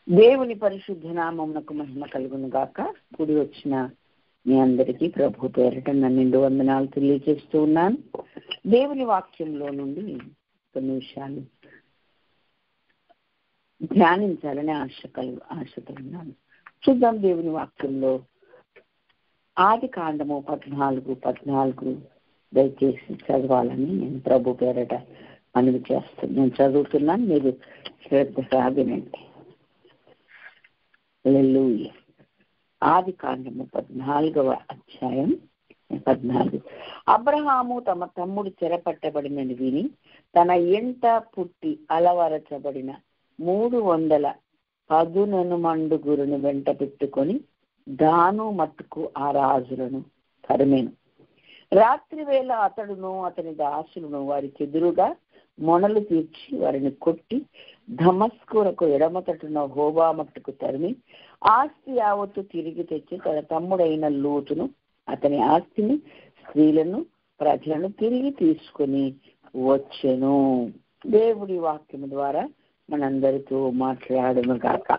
దేవుని పరిశుద్ధ నామమునకు మహిమ కలుగును గాక. కూడి వచ్చిన మీ అందరికీ ప్రభు పేరిట నిండు వందనాలు తెలియజేస్తూ ఉన్నాను. దేవుని వాక్యంలో నుండి కొన్ని విషయాలు ధ్యానించాలని ఆశతో ఉన్నాను. చూద్దాం. దేవుని వాక్యంలో ఆది కాండము 14 దయచేసి చదవాలని నేను ప్రభు పేరిట మనవి చేస్తాను. నేను చదువుతున్నాను, మీరు శ్రద్ధగా వినండి. హల్లెలూయా. ఆది కాండము 14వ అధ్యాయం 14. అబ్రహాము తమ తమ్ముడు చెరపట్టబడినని విని తన ఇంట పుట్టి అలవరచబడిన 310 మండుగురుని వెంట పెట్టుకొని దాను మట్టుకు ఆ రాజులను తరిమేను. రాత్రి వేళ అతడును అతని దాసులను వారికి ఎదురుగా మొనలు తీర్చి వారిని కొట్టి దమస్కులకు ఎడమతటున హోబా మట్టుకు తరిమి ఆస్తి యావత్తు తిరిగి తెచ్చి తన తమ్ముడైన లోతును అతని ఆస్తిని, స్త్రీలను, ప్రజలను తిరిగి తీసుకుని వచ్చెను. దేవుడి వాక్యం ద్వారా మనందరితో మాట్లాడును గాక.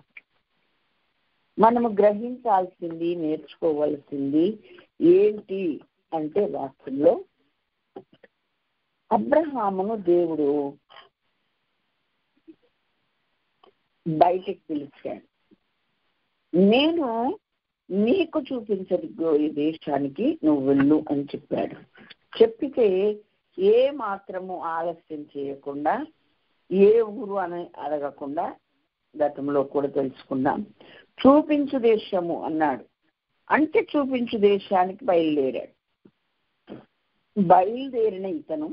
మనము గ్రహించాల్సింది, నేర్చుకోవాల్సింది ఏంటి అంటే, వాక్యంలో అబ్రహామును దేవుడు బయటికి పిలిచాడు. నేను నీకు చూపించదు ఈ దేశానికి నువ్వు వెళ్ళు అని చెప్పాడు. చెప్పితే ఏ మాత్రము ఆలస్యం చేయకుండా, ఏ ఊరు అని అడగకుండా, గతంలో కూడా తెలుసుకున్నాం, చూపించు దేశము అన్నాడు. అంటే చూపించు దేశానికి బయలుదేరాడు. బయలుదేరిన ఇతను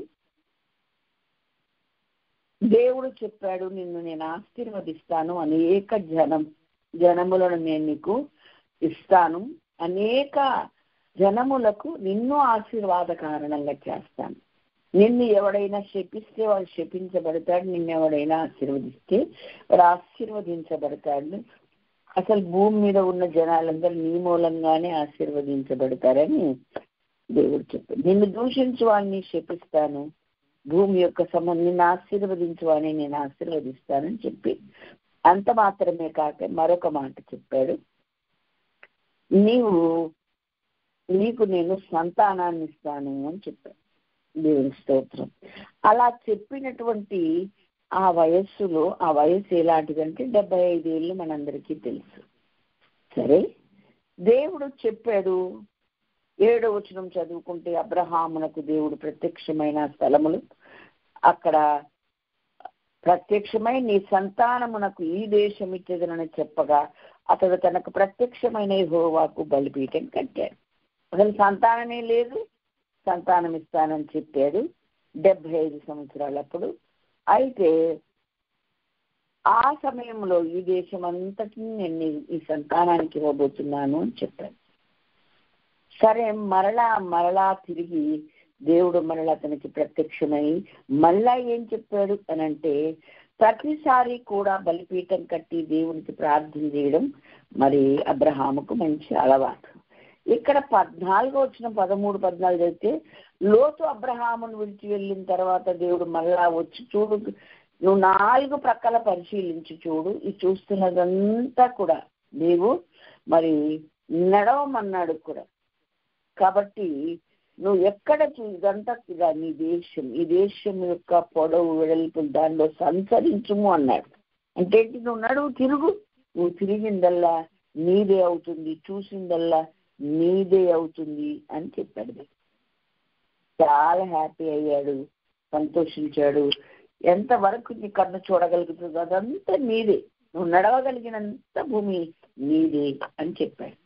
దేవుడు చెప్పాడు, నిన్ను నేను ఆశీర్వదిస్తాను, అనేక జనములను నేను నీకు ఇస్తాను, అనేక జనములకు నిన్ను ఆశీర్వాద కారణంగా చేస్తాను. నిన్ను ఎవడైనా శపిస్తే వాడు శపించబడతాడు, నిన్ను ఎవడైనా ఆశీర్వదిస్తే వాడు ఆశీర్వదించబడతాడు. అసలు భూమి మీద ఉన్న జనాలందరూ నీ మూలంగానే ఆశీర్వదించబడతారని దేవుడు చెప్పాడు. నిన్ను దూషించు వాడిని శపిస్తాను, భూమి యొక్క నిన్ను ఆశీర్వదించు వాడిని నేను ఆశీర్వదిస్తానని చెప్పి, అంత మాత్రమే కాక మరొక మాట చెప్పాడు, నీకు నేను సంతానాన్ని ఇస్తాను అని చెప్పాడు. దేవుని స్తోత్రం. అలా చెప్పినటువంటి ఆ వయస్సు ఎలాంటిదంటే 75 ఏళ్ళు మనందరికీ తెలుసు. సరే, దేవుడు చెప్పాడు. 7వ వచనం చదువుకుంటే, అబ్రహామునకు దేవుడు ప్రత్యక్షమైన స్థలములు అక్కడ ప్రత్యక్షమై నీ సంతానమునకు ఈ దేశం ఇచ్చేదనని చెప్పగా అతడు తనకు ప్రత్యక్షమైన యెహోవాకు బలిపీఠం కట్టాడు. అసలు సంతానమే లేదు, సంతానం ఇస్తానని చెప్పాడు. 75 సంవత్సరాలప్పుడు. అయితే ఆ సమయంలో ఈ దేశం అంతటిని నేను ఈ సంతానానికి ఇవ్వబోతున్నాను అని చెప్పాడు. సరే, మరలా తిరిగి దేవుడు మరలా అతనికి ప్రత్యక్షమై మళ్ళా ఏం చెప్పాడు అనంటే, ప్రతిసారి కూడా బలిపీఠం కట్టి దేవునికి ప్రార్థన చేయడం మరి అబ్రహాముకు మంచి అలవాటు. ఇక్కడ 14వ వచనం 13, 14 చదివితే, లోతు అబ్రహామును విడిచి వెళ్ళిన తర్వాత దేవుడు మళ్ళా వచ్చి, చూడు, నువ్వు 4 ప్రక్కల పరిశీలించి చూడు, ఈ చూస్తున్నదంతా కూడా నీవు మరి నడవమన్నాడు కూడా. కాబట్టి నువ్వు ఎక్కడ ఇదంతా కూడా నీ దేశం, ఈ దేశం యొక్క పొడవు వెడల్పు దానిలో సంచరించుము అన్నాడు. అంటే నువ్వు నడువు, తిరుగు, నువ్వు తిరిగిందల్లా నీదే అవుతుంది, చూసిందల్లా నీదే అవుతుంది అని చెప్పాడు. చాలా హ్యాపీ అయ్యాడు, సంతోషించాడు. ఎంతవరకు నీ కన్ను చూడగలుగుతుందో అదంతా నీదే, నువ్వు నడవగలిగినంత భూమి నీదే అని చెప్పాడు.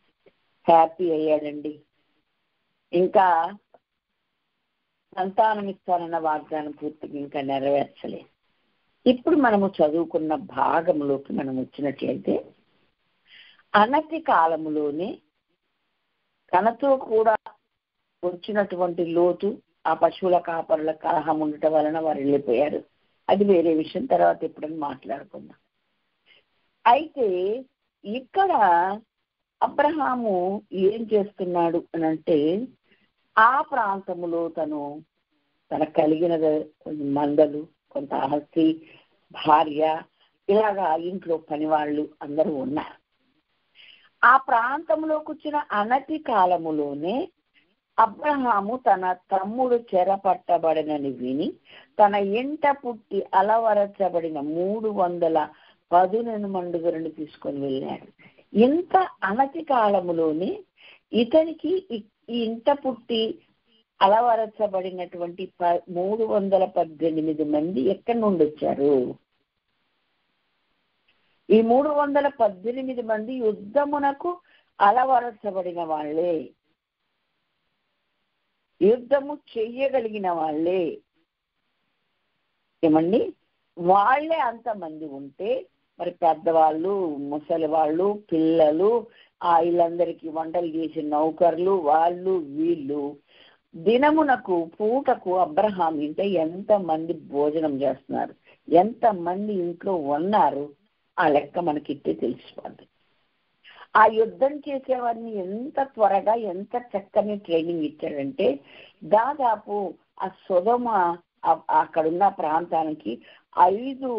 హ్యాపీ అయ్యాడండి. ఇంకా సంతానం ఇస్తానన్న వాగ్దానం పూర్తిగా ఇంకా నెరవేర్చలేదు. ఇప్పుడు మనము చదువుకున్న భాగంలోకి మనం వచ్చినట్లయితే, అనతి కాలములోనే తనతో కూడా వచ్చినటువంటి లోతు ఆ పశువుల కాపరుల కలహం ఉండటం వలన వారు వెళ్ళిపోయారు. అది వేరే విషయం, తర్వాత ఎప్పుడని మాట్లాడుకుందాం. అయితే ఇక్కడ అబ్రహాము ఏం చేస్తున్నాడు అని అంటే, ఆ ప్రాంతములో తనకు కలిగిన మందలు, కొంత ఆస్తి, భార్య, ఇలాగా ఇంట్లో పనివాళ్ళు అందరూ ఉన్నారు. ఆ ప్రాంతంలోకి వచ్చిన అనతి కాలములోనే అబ్రహాము తన తమ్ముడు చెరపట్టబడినని విని తన ఇంట పుట్టి అలవరచబడిన 300 పదునెను మండుగలను తీసుకొని వెళ్ళాడు. ఇంత అనతి కాలములోనే ఇతనికి ఈ ఇంట పుట్టి అలవరచబడినటువంటి 318 మంది ఎక్కడి నుండి వచ్చారు? ఈ 318 మంది యుద్ధమునకు అలవరచబడిన వాళ్ళే, యుద్ధము చెయ్యగలిగిన వాళ్ళే. ఏమండి, వాళ్ళే అంతమంది ఉంటే మరి పెద్దవాళ్ళు, ముసలి వాళ్ళు, పిల్లలు, వీళ్ళందరికీ వంటలు చేసిన నౌకర్లు, వాళ్ళు వీళ్ళు దినమునకు పూటకు అబ్రహాం ఇంట ఎంతమంది భోజనం చేస్తున్నారు, ఎంతమంది ఇంట్లో ఉన్నారు, ఆ లెక్క మనకిట్టే తెలిసిపోద్ది. ఆ యుద్ధం చేసేవారిని ఎంత త్వరగా ఎంత చక్కని ట్రైనింగ్ ఇచ్చాడంటే దాదాపు ఆ సొదొమ అక్కడున్న ప్రాంతానికి 5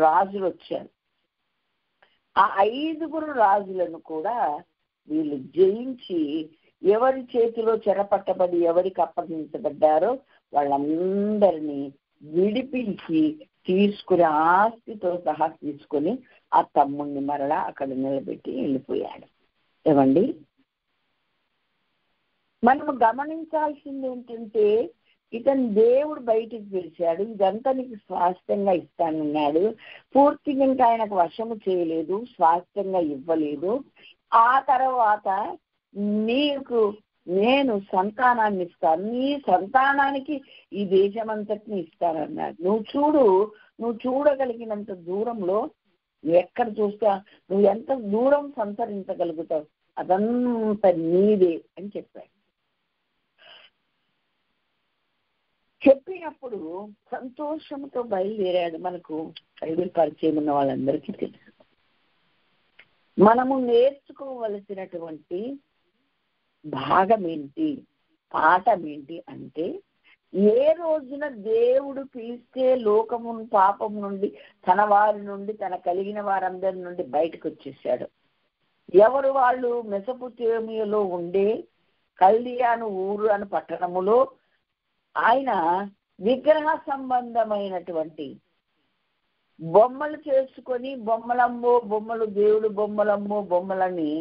రాజులు వచ్చారు. ఆ 5 రాజులను కూడా వీళ్ళు జయించి ఎవరి చేతిలో చెరపట్టబడి ఎవరికి అప్పగించబడ్డారో వాళ్ళందరినీ విడిపించి తీసుకుని ఆస్తితో సహా తీసుకుని ఆ తమ్ముడిని మరలా అక్కడ నిలబెట్టి వెళ్ళిపోయాడు. ఏమండి, మనము గమనించాల్సింది ఏంటంటే ఇతను దేవుడు బయటికి పిలిచాడు, ఇదంతా నీకు స్వాస్థ్యంగా ఇస్తానన్నాడు. పూర్తిగా ఇంకా ఆయనకు వశము చేయలేదు, స్వాస్థ్యంగా ఇవ్వలేదు. ఆ తర్వాత నేను సంతానాన్ని ఇస్తాను, నీ సంతానానికి ఈ దేశమంతటిని ఇస్తానన్నాడు. నువ్వు చూడగలిగినంత దూరంలో నువ్వు ఎక్కడ చూస్తా, నువ్వు ఎంత దూరం సంతరించగలుగుతావు, అదంతా నీదే అని చెప్పాడు. చెప్పినప్పుడు సంతోషంతో బయలుదేరాడు. మనకు బైబిల్ పరిచయం ఉన్న వాళ్ళందరికీ తెలుసు. మనము నేర్చుకోవలసినటువంటి భాగం ఏంటి, పాఠం ఏంటి అంటే, ఏ రోజున దేవుడు పిలిస్తే లోకము పాపం నుండి తన వారి నుండి తన కలిగిన వారందరి నుండి బయటకు వచ్చేసాడు. ఎవరు వాళ్ళు? మెసొపొతేమియాలో ఉండే కల్దీయాను ఊరు అని పట్టణములో ఆయన విగ్రహ సంబంధమైనటువంటి బొమ్మలు చేసుకొని బొమ్మలు దేవుడు బొమ్మలని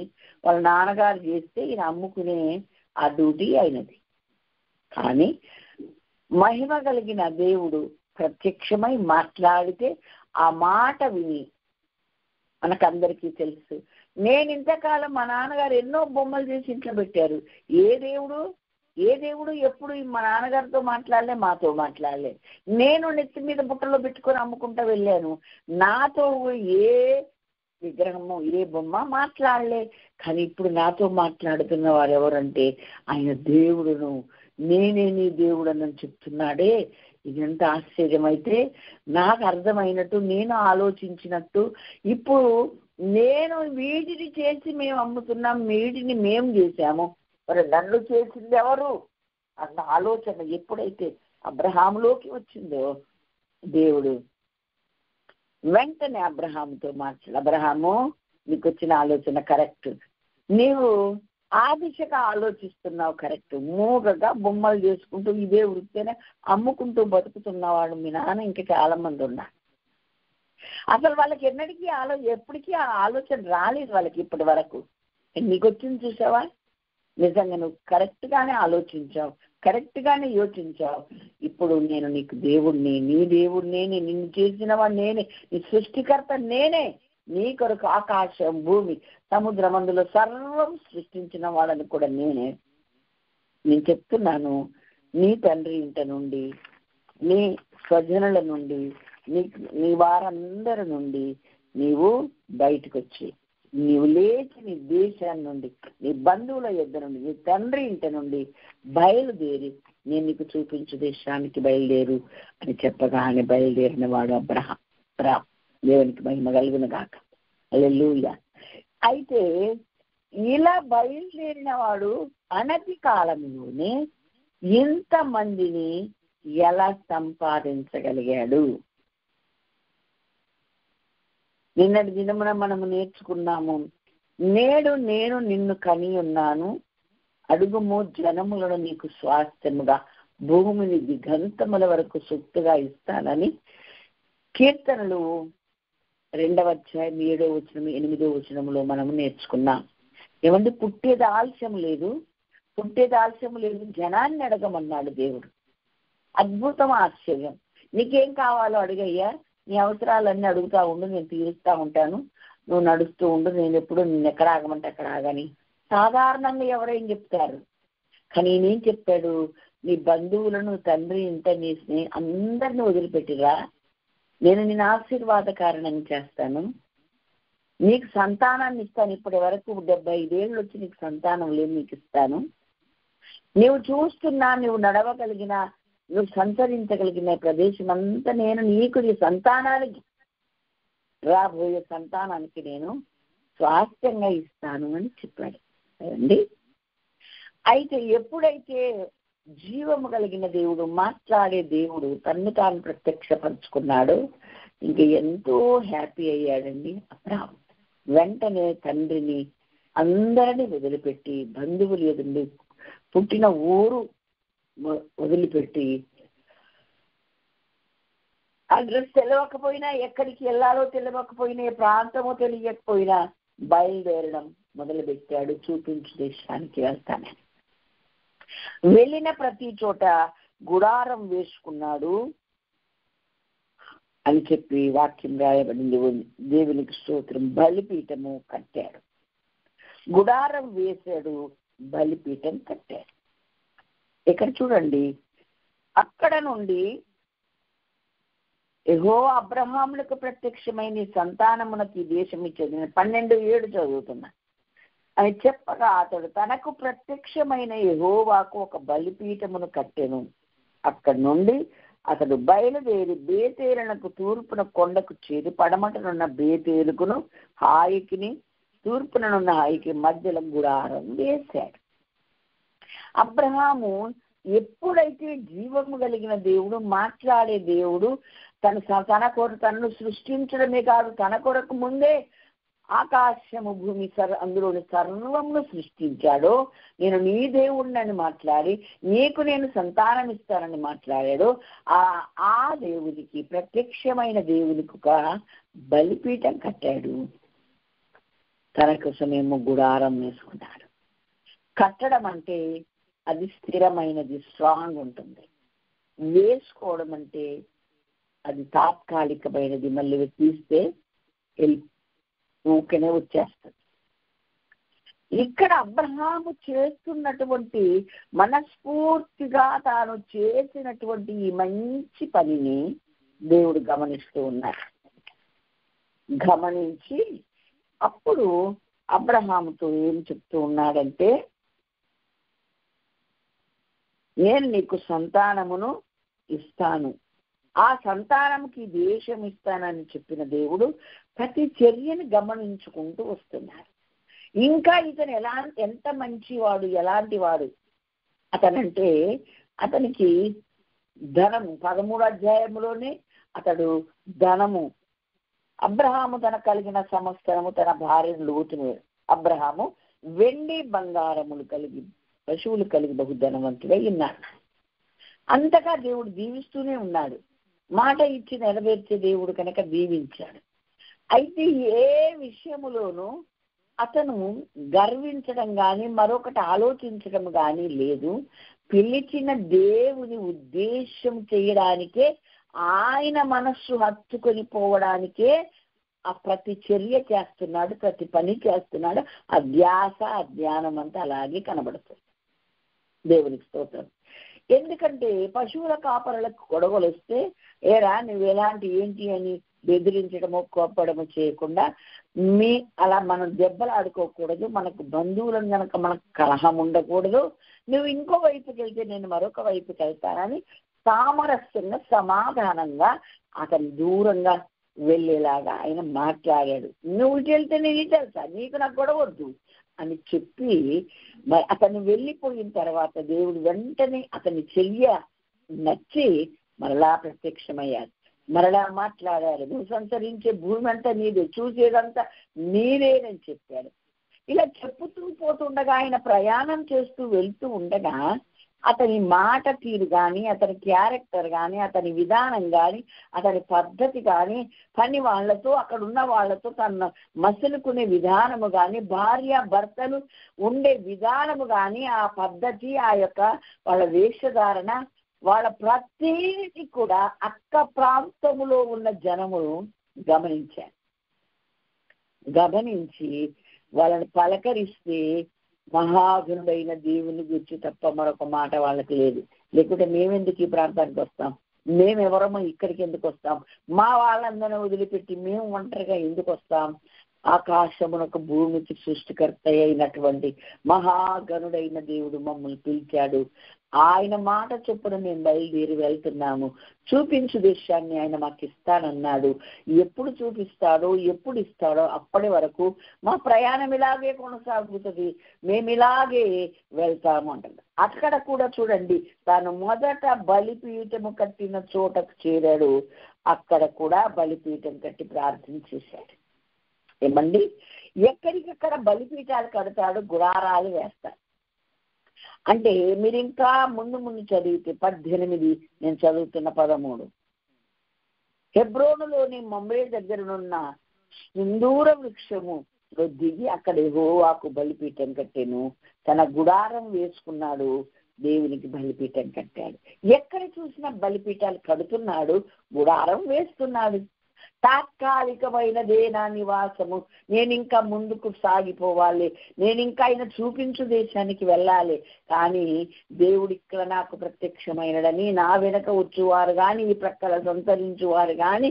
వాళ్ళ నాన్నగారు చేస్తే ఈయన అమ్ముకునే ఆ డ్యూటీ అయినది. కానీ మహిమ కలిగిన దేవుడు ప్రత్యక్షమై మాట్లాడితే ఆ మాట విని మనకందరికీ తెలుసు. నేను ఇంతకాలం మా నాన్నగారు ఎన్నో బొమ్మలు చేసి ఇంట్లో పెట్టారు. ఏ దేవుడు ఎప్పుడు మా నాన్నగారితో మాట్లాడలే, మాతో మాట్లాడలే. నేను నెత్తి మీద బుట్టలో పెట్టుకొని అమ్ముకుంటూ వెళ్ళాను. నాతో ఏ విగ్రహము ఏ బొమ్మ మాట్లాడలే. కానీ ఇప్పుడు నాతో మాట్లాడుతున్న వారు ఎవరంటే ఆయన దేవుడును, నేనే నీ దేవుడని చెప్తున్నాడే. ఇదంతా ఆశ్చర్యమైతే నాకు అర్థమైనట్టు, నేను ఆలోచించినట్టు, ఇప్పుడు నేను వీటిని చేసి మేము అమ్ముతున్నాం, వీటిని మేము చేశాము, మరి నన్ను చేసింది ఎవరు అన్న ఆలోచన ఎప్పుడైతే అబ్రహాములోకి వచ్చిందో దేవుడు వెంటనే అబ్రహాముతో మాట్లాడు, అబ్రహాము నీకు వచ్చిన ఆలోచన కరెక్ట్, నీవు ఆ దిశగా ఆలోచిస్తున్నావు కరెక్ట్. మూగగా బొమ్మలు చేసుకుంటూ ఇదే వృత్తినే అమ్ముకుంటూ బతుకుతున్నవాడు మీ నాన్న ఇంకా చాలా మంది ఉన్నారు. అసలు వాళ్ళకి ఎప్పటికీ ఆ ఆలోచన రాలేదు వాళ్ళకి ఇప్పటి వరకు. నీకు వచ్చింది చూసావా? నిజంగా నువ్వు కరెక్ట్గానే ఆలోచించావు, కరెక్ట్గానే యోచించావు. ఇప్పుడు నేను నీకు దేవుడిని, నీ దేవుడిని, నిన్ను చేసిన వాడు నేనే, నీ సృష్టికర్త నేనే, నీ కొరకు ఆకాశం భూమి సముద్రమందులో సర్వం సృష్టించిన వాడని కూడా నేనే. నేను చెప్తున్నాను, నీ తండ్రి ఇంట నుండి, నీ స్వజనుల నుండి, నీ వారందరి నుండి నీవు బయటకు వచ్చి, నీవు లేచి నీ దేశాన్ని నుండి, నీ బంధువుల యొద్ద నుండి, నీ తండ్రి ఇంట నుండి బయలుదేరి నేను నీకు చూపించు దేశానికి బయలుదేరు అని చెప్పగానే బయలుదేరిన వాడు అబ్రహాం. దేవునికి మహిమ కలుగును గాక. హల్లెలూయా. అయితే ఇలా బయలుదేరిన వాడు అనతి కాలంలోనే ఇంతమందిని ఎలా సంపాదించగలిగాడు? నిన్నటి దినమున మనము నేర్చుకున్నాము, నేడు నేను నిన్ను కని ఉన్నాను, అడుగుము జనములను నీకు స్వాస్థ్యముగా, భూమిని దిగంతముల వరకు సొత్తుగా ఇస్తానని కీర్తనలు 2వ అధ్యాయం 7వ వచనం 8వ వచనంలో మనము నేర్చుకున్నాం. ఏమంటే పుట్టేది ఆలస్యం లేదు, జనాన్ని అడగమన్నాడు దేవుడు. అద్భుతం, ఆశ్చర్యం. నీకేం కావాలో అడుగయ్యా, నీ అవసరాలన్నీ అడుగుతా ఉండు, నేను తీరుస్తా ఉంటాను, నువ్వు నడుస్తూ ఉండు, నేను ఎప్పుడు నిన్ను ఎక్కడ ఆగమంటే అక్కడ ఆగని సాధారణంగా ఎవరేం చెప్తారు. కానీ నేనేం చెప్పాడు, నీ బంధువులను, తండ్రి ఇంట, నీ అందరిని వదిలిపెట్టిరా, నేను నేను ఆశీర్వాద కారణం చేస్తాను, నీకు సంతానాన్ని ఇస్తాను. ఇప్పటి వరకు 75 ఏళ్ళు వచ్చి నీకు సంతానం లేదు, నీకు ఇస్తాను. నువ్వు చూస్తున్నా, నువ్వు నడవగలిగిన, నువ్వు సంచరించగలిగిన ప్రదేశం అంతా నేను నీకు, నీ సంతానానికి, రాబోయే సంతానానికి నేను స్వాస్థ్యంగా ఇస్తాను అని చెప్పాడు అండి. అయితే ఎప్పుడైతే జీవము కలిగిన దేవుడు, మాట్లాడే దేవుడు తన్ను తాను ప్రత్యక్షపరుచుకున్నాడు, ఇంక ఎంతో హ్యాపీ అయ్యాడండి అబ్రాహాము. వెంటనే తండ్రిని అందరినీ వదిలిపెట్టి, బంధువులు ఎదురు, పుట్టిన ఊరు వదిలిపెట్టి, అడ్రస్ తెలియకపోయినా, ఎక్కడికి వెళ్ళాలో తెలియకపోయినా, ఏ ప్రాంతమో తెలియకపోయినా బయలుదేరడం మొదలుపెట్టాడు. చూపించు దేశానికి వెళ్తానని వెళ్ళిన ప్రతి చోట గుడారం వేసుకున్నాడు అని చెప్పి వాక్యం రాయబడింది. దేవునికి స్తోత్రం. బలిపీఠము కట్టాడు, గుడారం వేశాడు, బలిపీఠం కట్టాడు. ఇక్కడ చూడండి, అక్కడ నుండి యెహోవా అబ్రహాములకు ప్రత్యక్షమైన సంతానమునకు ఈ దేశం ఇచ్చేది. 12:7 చదువుతున్నా. అని చెప్పగా అతడు తనకు ప్రత్యక్షమైన యెహోవాకు ఒక బలిపీఠమును కట్టెను. అక్కడి నుండి అతడు బయలుదేరి బేతేలునకు తూర్పున కొండకు చేరి, పడమటనున్న బేతేలుకును హాయికిని, తూర్పుననున్న హాయికి మధ్యలో గుడారం వేశాడు. అబ్రహాము ఎప్పుడైతే జీవము కలిగిన దేవుడు, మాట్లాడే దేవుడు, తన కొరకు తనను సృష్టించడమే కాదు, తన కొరకు ముందే ఆకాశము భూమి అందులోని సర్వమును సృష్టించాడో, నేను నీ దేవుడిని మాట్లాడి నీకు నేను సంతానం ఇస్తానని మాట్లాడాడు. ఆ దేవునికి, ప్రత్యక్షమైన దేవునికి ఒక బలిపీఠం కట్టాడు. తన కోసమేమో గుడారం వేసుకున్నాడు. కట్టడం అంటే అది స్థిరమైనది, స్ట్రాంగ్ ఉంటుంది. వేసుకోవడం అంటే అది తాత్కాలికమైనది, మళ్ళీ తీస్తే ఊకనే వచ్చేస్తుంది. ఇక్కడ అబ్రహాము చేస్తున్నటువంటి, మనస్ఫూర్తిగా తాను చేసినటువంటి ఈ మంచి పనిని దేవుడు గమనిస్తూ ఉన్నాడు. గమనించి అప్పుడు అబ్రహాముతో ఏం చెప్తూ ఉన్నాడంటే, నేను నీకు సంతానమును ఇస్తాను, ఆ సంతానంకి దేశం ఇస్తానని చెప్పిన దేవుడు ప్రతి చర్యని గమనించుకుంటూ వస్తున్నాడు. ఇంకా ఇతను ఎంత మంచివాడు, ఎలాంటి వాడు అతనంటే, అతనికి ధనము 13వ అధ్యాయంలోనే అతడు ధనము, అబ్రహాము తన కలిగిన సంవత్సరము తన భార్యను లోతును, అబ్రహాము వెండి బంగారములు కలిగి, పశువులు కలిగి బహుధనవంతుడై ఉన్నాడు. అంతగా దేవుడు దీవిస్తూనే ఉన్నాడు. మాట ఇచ్చి నెరవేర్చే దేవుడు కనుక దీవించాడు. అయితే ఏ విషయములోనూ అతను గర్వించడం కానీ, మరొకటి ఆలోచించడం కానీ లేదు. పిలిచిన దేవుని ఉద్దేశం చేయడానికే, ఆయన మనస్సు హత్తుకొని పోవడానికే ఆ ప్రతి చర్య చేస్తున్నాడు, ప్రతి పని చేస్తున్నాడు. ఆ ధ్యాస, ఆ ధ్యానం అంతా అలాగే కనబడుతుంది. దేవునికి స్తోత్రం. ఎందుకంటే పశువుల కాపరులకు గొడవలు వస్తే, ఏరా నువ్వు ఎలాంటి ఏంటి అని బెదిరించడమో కోప్పడమో చేయకుండా, అలా మనం దెబ్బలు ఆడుకోకూడదు, మనకు బంధువులను కనుక మనకు కలహం ఉండకూడదు, నువ్వు ఇంకో వైపుకి వెళ్తే నేను మరొక వైపుకి వెళ్తానని సామరస్యంగా, సమాధానంగా అతను దూరంగా వెళ్ళేలాగా ఆయన మాట్లాడాడు. నువ్వు ఇటు వెళ్తే నేను ఇటు వెళ్తా, నీకు నాకు గొడవద్దు అని చెప్పి అతను వెళ్ళిపోయిన తర్వాత దేవుడు వెంటనే అతని చెయ్య నచ్చి మరలా ప్రత్యక్షమయ్యాడు. మరలా మాట్లాడారు, నువ్వు సంచరించే భూమి అంతా నీదే, చూసేదంతా నీదేనని చెప్పాడు. ఇలా చెప్పుతూ పోతుండగా ఆయన ప్రయాణం చేస్తూ వెళ్తూ ఉండగా అతని మాట తీరు కానీ, అతని క్యారెక్టర్ కానీ, అతని విధానం కానీ, అతని పద్ధతి కానీ, పని వాళ్ళతో అక్కడ ఉన్న వాళ్ళతో తన మసులుకునే విధానము కానీ, భార్య భర్తలు ఉండే విధానము కానీ, ఆ పద్ధతి, ఆ యొక్క వాళ్ళ వేషధారణ, వాళ్ళ ప్రతిదీ కూడా అక్క ప్రాంతములో ఉన్న జనములు గమనించి వాళ్ళని పలకరిస్తే మహాగుణుడైన దేవుని గురించి తప్ప మరొక మాట వాళ్ళకి లేదు. లేకుంటే మేమెందుకు ఈ ప్రాంతానికి వస్తాం, మేమెవరమో ఇక్కడికి ఎందుకు వస్తాం, మా వాళ్ళందరినీ వదిలిపెట్టి మేము ఒంటరిగా ఎందుకు వస్తాం? ఆకాశమునకు భూమికి సృష్టికర్త అయినటువంటి మహాగణుడైన దేవుడు మమ్మల్ని పిలిచాడు. ఆయన మాట చొప్పున మేము బయలుదేరి వెళ్తున్నాము. చూపించు దేశాన్ని ఆయన మాకు ఇస్తానన్నాడు. ఎప్పుడు చూపిస్తాడో, ఎప్పుడు ఇస్తాడో అప్పటి వరకు మా ప్రయాణం ఇలాగే కొనసాగుతుంది, మేము ఇలాగే వెళ్తాము అంటాడు. అక్కడ కూడా చూడండి, తాను మొదట బలిపీఠము కట్టిన చోటకు చేరాడు. అక్కడ కూడా బలిపీఠం కట్టి ప్రార్థన చేశాడు. ఏమండి, ఎక్కడికక్కడ బలిపీఠాలు కడతాడు, గుడారాలు వేస్తాడు. అంటే మీరు ఇంకా ముందు చదివితే 18, నేను చదువుతున్న 13, హెబ్రోనులోని మమ్రే దగ్గరనున్న సింధూర వృక్షములో దిగి అక్కడ యెహోవాకు బలిపీఠం కట్టెను, తన గుడారం వేసుకున్నాడు, దేవునికి బలిపీఠం కట్టాడు. ఎక్కడ చూసినా బలిపీఠాలు కడుతున్నాడు, గుడారం వేస్తున్నాడు. తాత్కాలికమైనదే నా నివాసము, నేను ఇంకా ముందుకు సాగిపోవాలి, నేను ఇంకా ఆయన చూపించు దేశానికి వెళ్ళాలి. కానీ దేవుడు ఇక్కడ నాకు ప్రత్యక్షమైనడని, నా వెనక వచ్చేవారు కానీ, ఈ ప్రక్కల సంతరించువారు కానీ,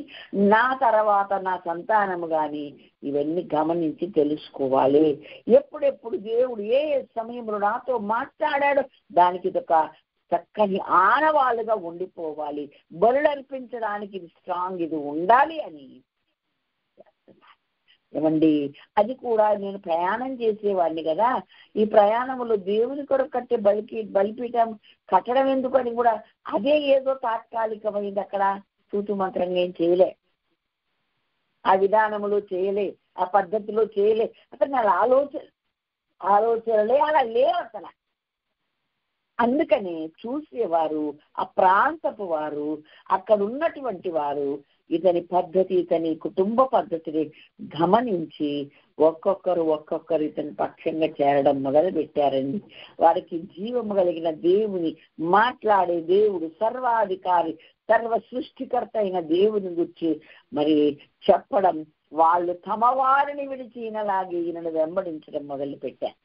నా తర్వాత నా సంతానము కానీ ఇవన్నీ గమనించి తెలుసుకోవాలి. ఎప్పుడెప్పుడు దేవుడు ఏ సమయంలో నాతో మాట్లాడాడో దానికి ఇదొక చక్కని ఆనవాళ్ళుగా ఉండిపోవాలి. బలులు అర్పించడానికి ఇది స్ట్రాంగ్, ఇది ఉండాలి అని. ఏమండి, అది కూడా నేను ప్రయాణం చేసేవాడిని కదా, ఈ ప్రయాణంలో దేవుని కొరకు కట్టే బలిపీఠం కట్టడం ఎందుకు అని కూడా అదే ఏదో తాత్కాలికమైంది. అక్కడ తూతు మంత్రంగా ఏం చేయలే, ఆ విధానములో చేయలే, ఆ పద్ధతిలో చేయలే. అతను అలా ఆలోచనలే అలా లేవు అసలు. అందుకని చూసేవారు, ఆ ప్రాంతపు వారు, అక్కడ ఉన్నటువంటి వారు ఇతని పద్ధతి, ఇతని కుటుంబ పద్ధతిని గమనించి ఒక్కొక్కరు ఇతని పక్షంగా చేరడం మొదలు పెట్టారండి. వారికి జీవము కలిగిన దేవుని, మాట్లాడే దేవుడు, సర్వాధికారి, సర్వ సృష్టికర్త అయిన దేవుని గురించి మరి చెప్పడం, వాళ్ళు తమ వారిని విడిచి ఈయనను వెంబడించడం మొదలు పెట్టారు.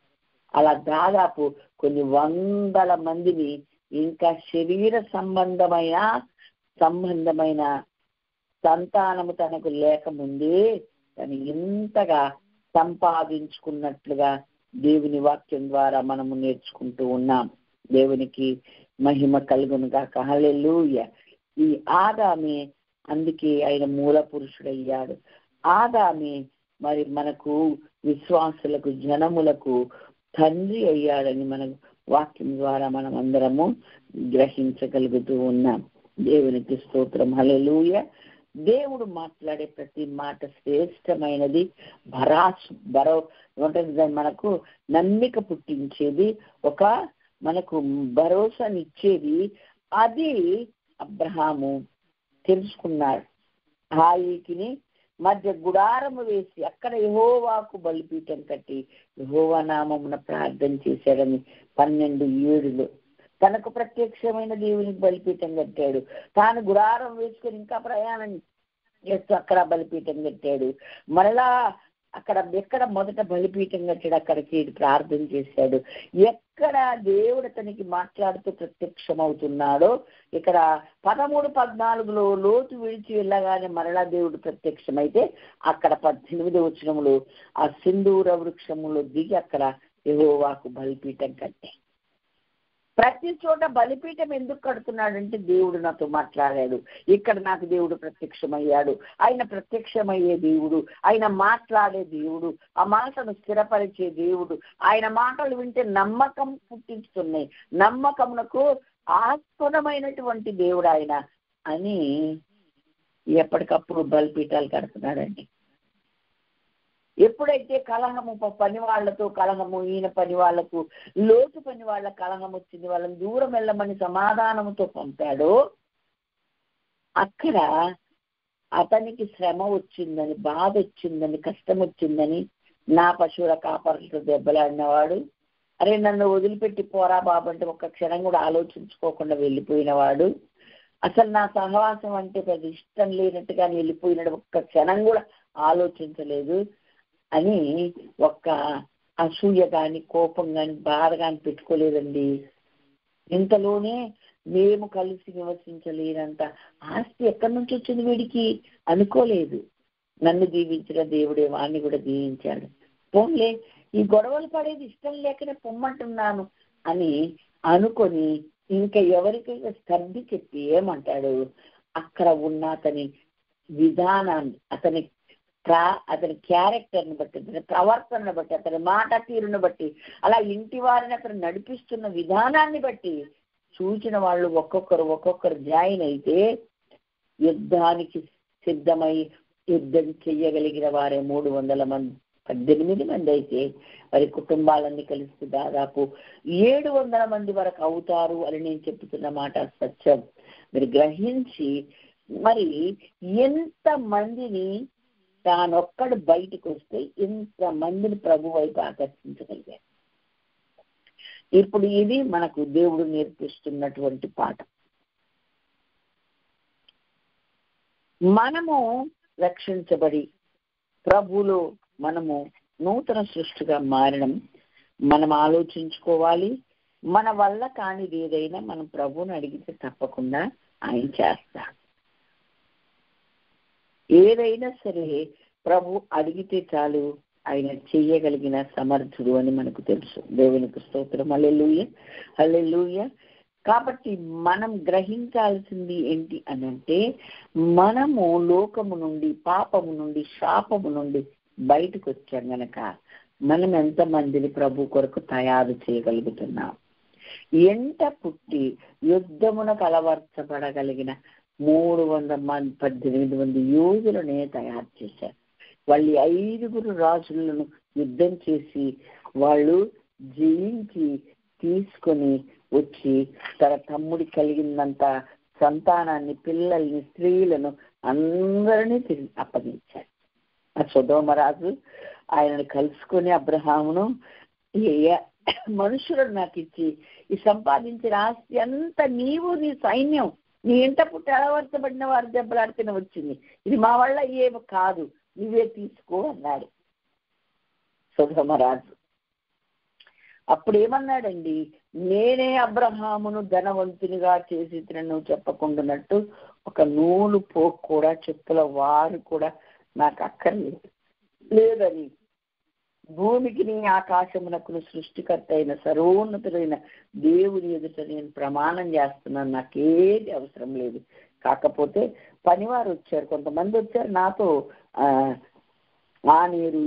అలా దాదాపు కొన్ని 100 మందిని, ఇంకా శరీర సంబంధమైన సంతానము తనకు లేకముందే తను ఇంతగా సంపాదించుకున్నట్లుగా దేవుని వాక్యం ద్వారా మనము నేర్చుకుంటూ ఉన్నాం. దేవునికి మహిమ కలుగును గాక. హల్లెలూయా. ఈ ఆదామే అందుకే ఆయన మూల పురుషుడయ్యాడు. ఆదామే మరి మనకు విశ్వాసులకు, జనములకు తండ్రి అయ్యాడని మన వాక్యం ద్వారా మనం అందరము గ్రహించగలుగుతూ ఉన్నాం. దేవునికి స్తోత్రం. హల్లెలూయా. దేవుడు మాట్లాడే ప్రతి మాట శ్రేష్టమైనది, మనకు నమ్మిక పుట్టించేది, ఒక మనకు భరోసానిచ్చేది. అది అబ్రహాము తెలుసుకున్నాడు. హాయికిని మధ్య గుడారము వేసి అక్కడ యెహోవాకు బలిపీఠం కట్టి యెహోవా నామమున ప్రార్థన చేశాడని 12:7 తనకు ప్రత్యక్షమైన దేవునికి బలిపీఠం కట్టాడు. తాను గుడారం వేసుకొని ఇంకా ప్రయాణం చేస్తూ అక్కడ బలిపీఠం కట్టాడు. మరలా ఎక్కడ మొదట బలిపీఠం కట్టాడు, అక్కడికి ప్రార్థన చేశాడు. ఎక్కడ దేవుడు అతనికి మాట్లాడుతూ ప్రత్యక్షమవుతున్నాడో, ఇక్కడ 13-14 లోతు విడిచి వెళ్ళగానే మరలా దేవుడు ప్రత్యక్షమైతే అక్కడ 18వ వచనంలో ఆ సింధూర వృక్షములో దిగి అక్కడ యెహోవాకు బలిపీఠం కట్టే. ప్రతి చోట బలిపీఠం ఎందుకు కడుతున్నాడంటే దేవుడు నాతో మాట్లాడాడు, ఇక్కడ నాకు దేవుడు ప్రత్యక్షమయ్యాడు. ఆయన ప్రత్యక్షమయ్యే దేవుడు, ఆయన మాట్లాడే దేవుడు, ఆ మాటను స్థిరపరిచే దేవుడు. ఆయన మాటలు వింటే నమ్మకం పుట్టిస్తున్నాయి, నమ్మకమునకు ఆస్పదమైనటువంటి దేవుడు ఆయన అని ఎప్పటికప్పుడు బలిపీఠాలు కడుతున్నాడండి. ఎప్పుడైతే కలహము, పని వాళ్లతో కలహము, ఈయన పని వాళ్లకు, లోతు పని వాళ్ళ కలహం వచ్చింది, వాళ్ళని దూరం వెళ్ళమని సమాధానంతో పంపాడో అక్కడ అతనికి శ్రమ వచ్చిందని, బాధ వచ్చిందని, కష్టం వచ్చిందని, నా పశువుల కాపరులతో దెబ్బలాడినవాడు, అరే నన్ను వదిలిపెట్టి పోరా బాబు అంటే ఒక్క క్షణం కూడా ఆలోచించుకోకుండా వెళ్ళిపోయినవాడు, అసలు నా సహవాసం అంటే పెద్ద ఇష్టం లేనట్టుగా వెళ్ళిపోయినాడు, ఒక్క క్షణం కూడా ఆలోచించలేదు అని ఒక్క అసూయ కానీ, కోపం కానీ, బాధ కానీ పెట్టుకోలేదండి. ఇంతలోనే మేము కలిసి నివసించలేనంత ఆస్తి ఎక్కడి నుంచి వచ్చింది వీడికి అనుకోలేదు. నన్ను దీవించిన దేవుడే వాడిని కూడా దీవించాడు. పోన్లే, ఈ గొడవలు పడేది ఇష్టం లేకనే పొమ్మంటున్నాను అని అనుకొని ఇంకా ఎవరికైనా స్తబ్ది చెప్పి ఏమంటాడు, అక్కడ ఉన్న అతని విధానాన్ని, అతని క్యారెక్టర్ని బట్టి, అతని ప్రవర్తనను బట్టి, అతని మాట తీరును బట్టి, అలా ఇంటి వారిని అతను నడిపిస్తున్న విధానాన్ని బట్టి చూసిన వాళ్ళు ఒక్కొక్కరు జాయిన్ అయితే యుద్ధానికి సిద్ధమై యుద్ధం చెయ్యగలిగిన వారే 318 మంది అయితే వారి కుటుంబాలన్నీ కలిసి దాదాపు 700 మంది వరకు అవుతారు అని నేను చెప్తున్న మాట సత్యం. మీరు గ్రహించి మరి ఎంత మందిని తానొక్కడు బయటకు వస్తే ఇంత మందిని ప్రభు వైపు ఆకర్షించగలిగారు. ఇప్పుడు ఇది మనకు దేవుడు నేర్పిస్తున్నటువంటి పాఠం. మనము రక్షించబడి ప్రభువులో మనము నూతన సృష్టిగా మారడం మనం ఆలోచించుకోవాలి. మన వల్ల కానిది ఏదైనా మనం ప్రభువుని అడిగితే తప్పకుండా ఆయన చేస్తాడు. ఏదైనా సరే ప్రభు అడిగితే చాలు, ఆయన చెయ్యగలిగిన సమర్థుడు అని మనకు తెలుసు. దేవునికి స్తోత్రం. హల్లెలూయా, హల్లెలూయా. కాబట్టి మనం గ్రహించాల్సింది ఏంటి అని అంటే, మనము లోకము నుండి, పాపము నుండి, శాపము నుండి బయటకు వచ్చాం గనక మనం ఎంతమందిని ప్రభు కొరకు తయారు చేయగలుగుతున్నాం. ఎంట పుట్టి యుద్ధమునకు అలవర్చబడగలిగిన 318 మంది యోధులనే తయారు చేశారు. వాళ్ళు 5 రాజులను యుద్ధం చేసి వాళ్ళు జయించి తీసుకొని వచ్చి తన తమ్ముడి కలిగినంత సంతానాన్ని, పిల్లల్ని, స్త్రీలను అందరినీ తిరిగి అప్పగించారు. ఆ సొదొమరాజు ఆయనను కలుసుకొని అబ్రహామును, మనుషులను నాకు ఇచ్చి ఈ సంపాదించిన ఆస్తి అంతా నీవు, నీ సైన్యం, నీ ఇంట పుట్టి అలవర్చబడిన వారు దెబ్బలాడితేనే వచ్చింది, ఇది మా వల్ల ఏమి కాదు, నువ్వే తీసుకో అన్నాడు సొదొమరాజు. అప్పుడు ఏమన్నాడండి, నేనే అబ్రహామును ధనవంతునిగా చేసి నువ్వు చెప్పకుండానట్టు ఒక నూలు పోకు కూడా, చెప్పుల వారు కూడా నాకు అక్కర్లేదు లేదని భూమికి నీ ఆకాశమునకు సృష్టికర్త అయిన సర్వోన్నతుడైన దేవుని ఎదుట నేను ప్రమాణం చేస్తున్నాను, నాకేది అవసరం లేదు. కాకపోతే పనివారు వచ్చారు, కొంతమంది వచ్చారు నాతో, ఆనేరు,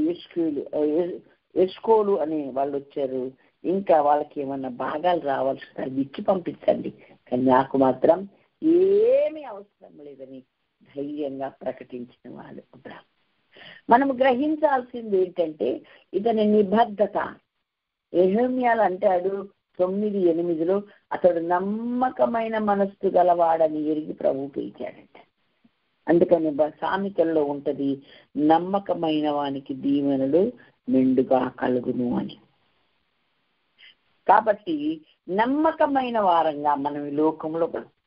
ఎస్కోలు అనే వాళ్ళు వచ్చారు, ఇంకా వాళ్ళకి ఏమన్నా భాగాలు రావాల్సి అవి ఇచ్చి పంపించండి, కానీ నాకు మాత్రం ఏమీ అవసరం లేదని ధైర్యంగా ప్రకటించిన వాళ్ళు. మనము గ్రహించాల్సింది ఏంటంటే ఇతని నిబద్ధత. యెరెమీయాలు అంటాడు 9:8 అతడు నమ్మకమైన మనస్సు గలవాడని ఎరిగి ప్రభు పిలిచాడంట. అందుకని సామెతల్లో ఉంటది, నమ్మకమైన వానికి దీవెనలు మెండుగా కలుగును అని. కాబట్టి నమ్మకమైన వారంగా మనం ఈ లోకంలో,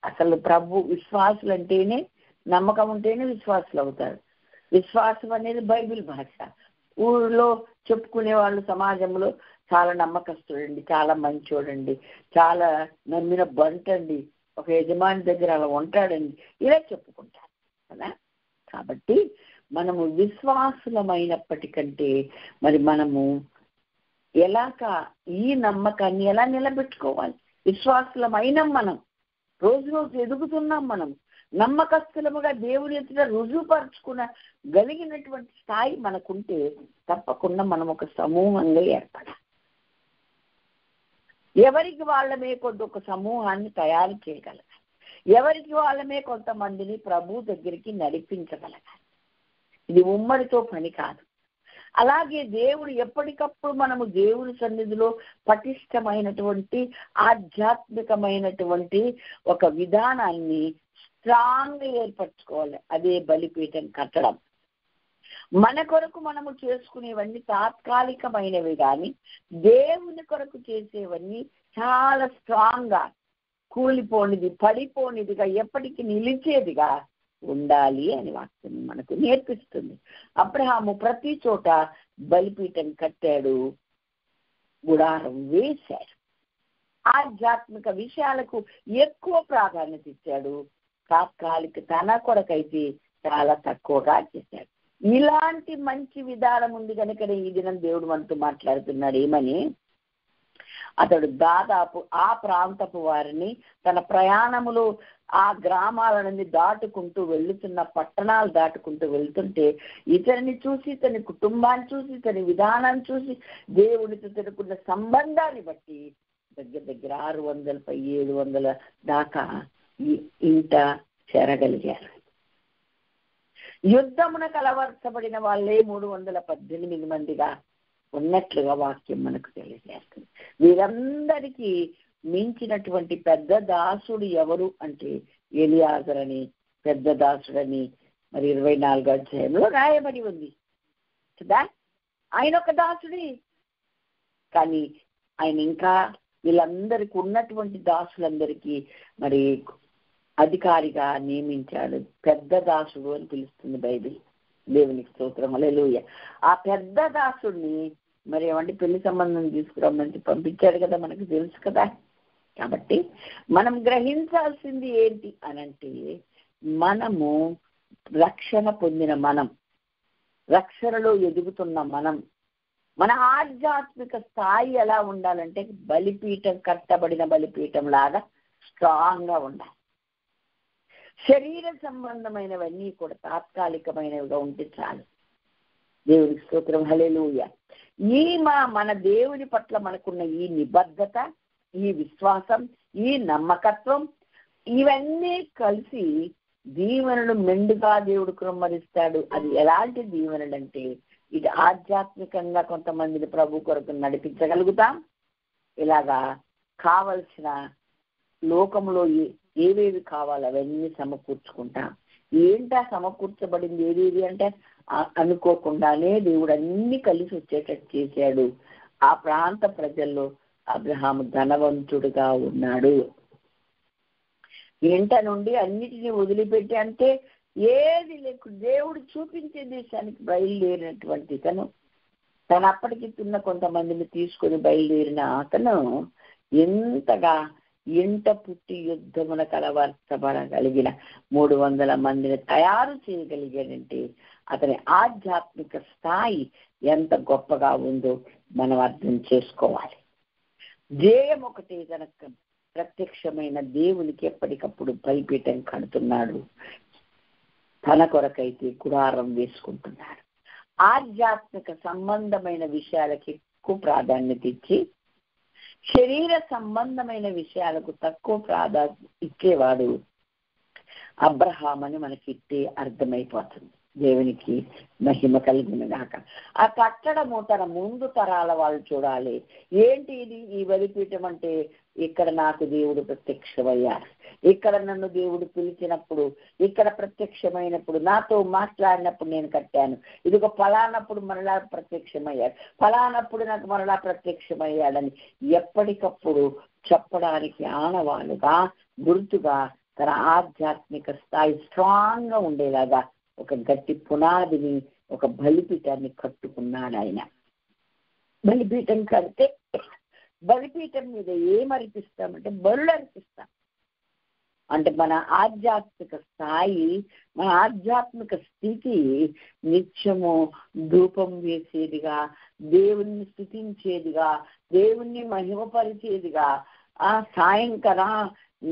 అసలు ప్రభు విశ్వాసులు అంటేనే, నమ్మకం ఉంటేనే విశ్వాసులు అవుతారు. విశ్వాసం అనేది బైబిల్ భాష. ఊళ్ళో చెప్పుకునే వాళ్ళు సమాజంలో చాలా నమ్మకస్తుడండి, చాలా మంచోడండి, చాలా నమ్మిన బంటండి, ఒక యజమాని దగ్గర అలా ఉంటాడండి, ఇలా చెప్పుకుంటారు కదా. కాబట్టి మనము విశ్వాసులమైనప్పటికంటే మరి మనము ఎలాగా ఈ నమ్మకాన్ని ఎలా నిలబెట్టుకోవాలి? విశ్వాసులమైన మనం రోజు ఎదుగుతున్నాం. మనం నమ్మకస్తులముగా దేవుని ఎదుట రుజువుపరుచుకున్న గలిగినటువంటి స్థాయి మనకుంటే తప్పకుండా మనం ఒక సమూహంగా ఏర్పడాలి. ఎవరికి వాళ్ళమే కొద్ది ఒక సమూహాన్ని తయారు చేయగలగాలి. ఎవరికి వాళ్ళమే కొంతమందిని ప్రభు దగ్గరికి నడిపించగలగాలి. ఇది ఉమ్మడితో పని కాదు. అలాగే దేవుడు ఎప్పటికప్పుడు మనము దేవుని సన్నిధిలో పటిష్టమైనటువంటి ఆధ్యాత్మికమైనటువంటి ఒక విధానాన్ని స్ట్రాంగ్ ఏర్పరచుకోవాలి. అదే బలిపీఠం కట్టడం. మన కొరకు మనము చేసుకునేవన్నీ తాత్కాలికమైనవి, కానీ దేవుని కొరకు చేసేవన్నీ చాలా స్ట్రాంగ్ గా, కూలిపోనిది, పడిపోనిదిగా, ఎప్పటికీ నిలిచేదిగా ఉండాలి అని వాక్యం మనకు నేర్పిస్తుంది. అబ్రహాము ప్రతి చోట బలిపీఠం కట్టాడు, గుడారం వేశాడు. ఆధ్యాత్మిక విషయాలకు ఎక్కువ ప్రాధాన్యత ఇచ్చాడు. తాత్కాలిక తన కొరకైతే చాలా తక్కువగా చేశాడు. ఇలాంటి మంచి విధానం ఉంది కనుక ఈ దినం దేవుడు మనతో మాట్లాడుతున్నాడు. ఏమని? అతడు దాదాపు ఆ ప్రాంతపు వారిని తన ప్రయాణములు ఆ గ్రామాల నుండి దాటుకుంటూ వెళ్తున్న, పట్టణాలు దాటుకుంటూ వెళ్తుంటే ఇతని చూసి, ఇతని కుటుంబాన్ని చూసి, ఇతని విధానాన్ని చూసి, దేవునితో తిరుగుతున్న సంబంధాన్ని బట్టి దగ్గర 600-700 దాకా ఇంట చేరగలిగారు. యుద్ధమున కలవర్చబడిన వాళ్ళే 318 మందిగా ఉన్నట్లుగా వాక్యం మనకు తెలియజేస్తుంది. వీరందరికీ మించినటువంటి పెద్ద దాసుడు ఎవరు అంటే ఎలియాజరు అని, పెద్ద దాసుడని మరి 24వ అధ్యాయంలో రాయబడి ఉంది కదా. ఆయన ఒక దాసుడే, కానీ ఆయన ఇంకా వీళ్ళందరికీ ఉన్నటువంటి దాసులందరికీ మరి అధికారిగా నియమించాడు. పెద్ద దాసుడు అని పిలుస్తుంది బైబిల్. దేవునికి స్తోత్రం, హల్లెలూయా. ఆ పెద్ద దాసుడిని మరి ఏమంటే పెళ్లి సంబంధం తీసుకురమ్మని పంపించాడు కదా, మనకు తెలుసు కదా. కాబట్టి మనం గ్రహించాల్సింది ఏంటి అనంటే, మనము రక్షణ పొందిన మనం, రక్షణలో ఎదుగుతున్న మనం, మన ఆధ్యాత్మిక స్థాయి ఎలా ఉండాలంటే బలిపీఠం, కట్టబడిన బలిపీఠం లాగా స్ట్రాంగ్ గా ఉండాలి. శరీర సంబంధమైనవన్నీ కూడా తాత్కాలికమైనవిగా ఉంటే చాలు. దేవునికి స్తోత్రం, హల్లెలూయా. మన దేవుని పట్ల మనకున్న ఈ నిబద్ధత, ఈ విశ్వాసం, ఈ నమ్మకత్వం, ఇవన్నీ కలిసి దీవెనలు మెండుగా దేవుడు కుమ్మరిస్తాడు. అది ఎలాంటి దీవెనలు అంటే, ఇది ఆధ్యాత్మికంగా కొంతమందిని ప్రభు కొరకు నడిపించగలుగుతాం. ఇలాగా కావలసిన లోకంలో ఏవేవి కావాలో అవన్నీ సమకూర్చుకుంటాం. ఏంటా సమకూర్చబడింది ఏదేది అంటే, అనుకోకుండానే దేవుడు అన్ని కలిసి వచ్చేటట్టు చేశాడు. ఆ ప్రాంత ప్రజల్లో అబ్రహాము ధనవంతుడుగా ఉన్నాడు. ఇంట నుండి అన్నిటినీ వదిలిపెట్టి, అంటే ఏది లేకు దేవుడు చూపించే దేశానికి బయలుదేరినటువంటి తను అప్పటికి తిన్న కొంతమందిని తీసుకొని బయలుదేరిన అతను ఎంతగా ఇంట పుట్టి యుద్ధమున కలవర్చబడగలిగిన 300 మందిని తయారు చేయగలిగాడంటే అతని ఆధ్యాత్మిక స్థాయి ఎంత గొప్పగా ఉందో మనం అర్థం చేసుకోవాలి. ధ్యేయం ఒకటే, తనకు ప్రత్యక్షమైన దేవునికి ఎప్పటికప్పుడు బలిపీఠం కడుతున్నాడు, తన కొరకైతే గుడారం వేసుకుంటున్నాడు. ఆధ్యాత్మిక సంబంధమైన విషయాలకి ఎక్కువ ప్రాధాన్యత ఇచ్చి శరీర సంబంధమైన విషయాలకు తక్కువ ప్రాధాన్యత ఇచ్చేవాడు అబ్రహాం అని మనకి ఇట్టే అర్థమైపోతుంది. దేవునికి మహిమ కలిగిన గాక. ఆ కట్టడము తన ముందు తరాల వాళ్ళు చూడాలి. ఏంటి ఇది? ఈ బలిపీఠం అంటే ఇక్కడ నాకు దేవుడు ప్రత్యక్షమయ్యారు, ఇక్కడ నన్ను దేవుడు పిలిచినప్పుడు, ఇక్కడ ప్రత్యక్షమైనప్పుడు, నాతో మాట్లాడినప్పుడు నేను కట్టాను. ఇదిగో ఫలానప్పుడు మరలా ప్రత్యక్షమయ్యాడు, ఫలానప్పుడు నాకు మరలా ప్రత్యక్షమయ్యాడని ఎప్పటికప్పుడు చెప్పడానికి ఆనవాలుగా, గుర్తుగా తన ఆధ్యాత్మిక స్థాయి స్ట్రాంగ్ గా ఉండేలాగా ఒక గట్టి పునాదిని, ఒక బలిపీఠాన్ని కట్టుకున్నాడు ఆయన. బలిపీఠం కడితే బలిపీఠం మీద ఏమర్పిస్తామంటే బలులు అర్పిస్తాం. అంటే మన ఆధ్యాత్మిక స్థాయి, మన ఆధ్యాత్మిక స్థితి నిత్యము ధూపం వేసేదిగా, దేవుణ్ణి స్తుతించేదిగా, దేవుణ్ణి మహిమపరిచేదిగా, ఆ సాయంకాలం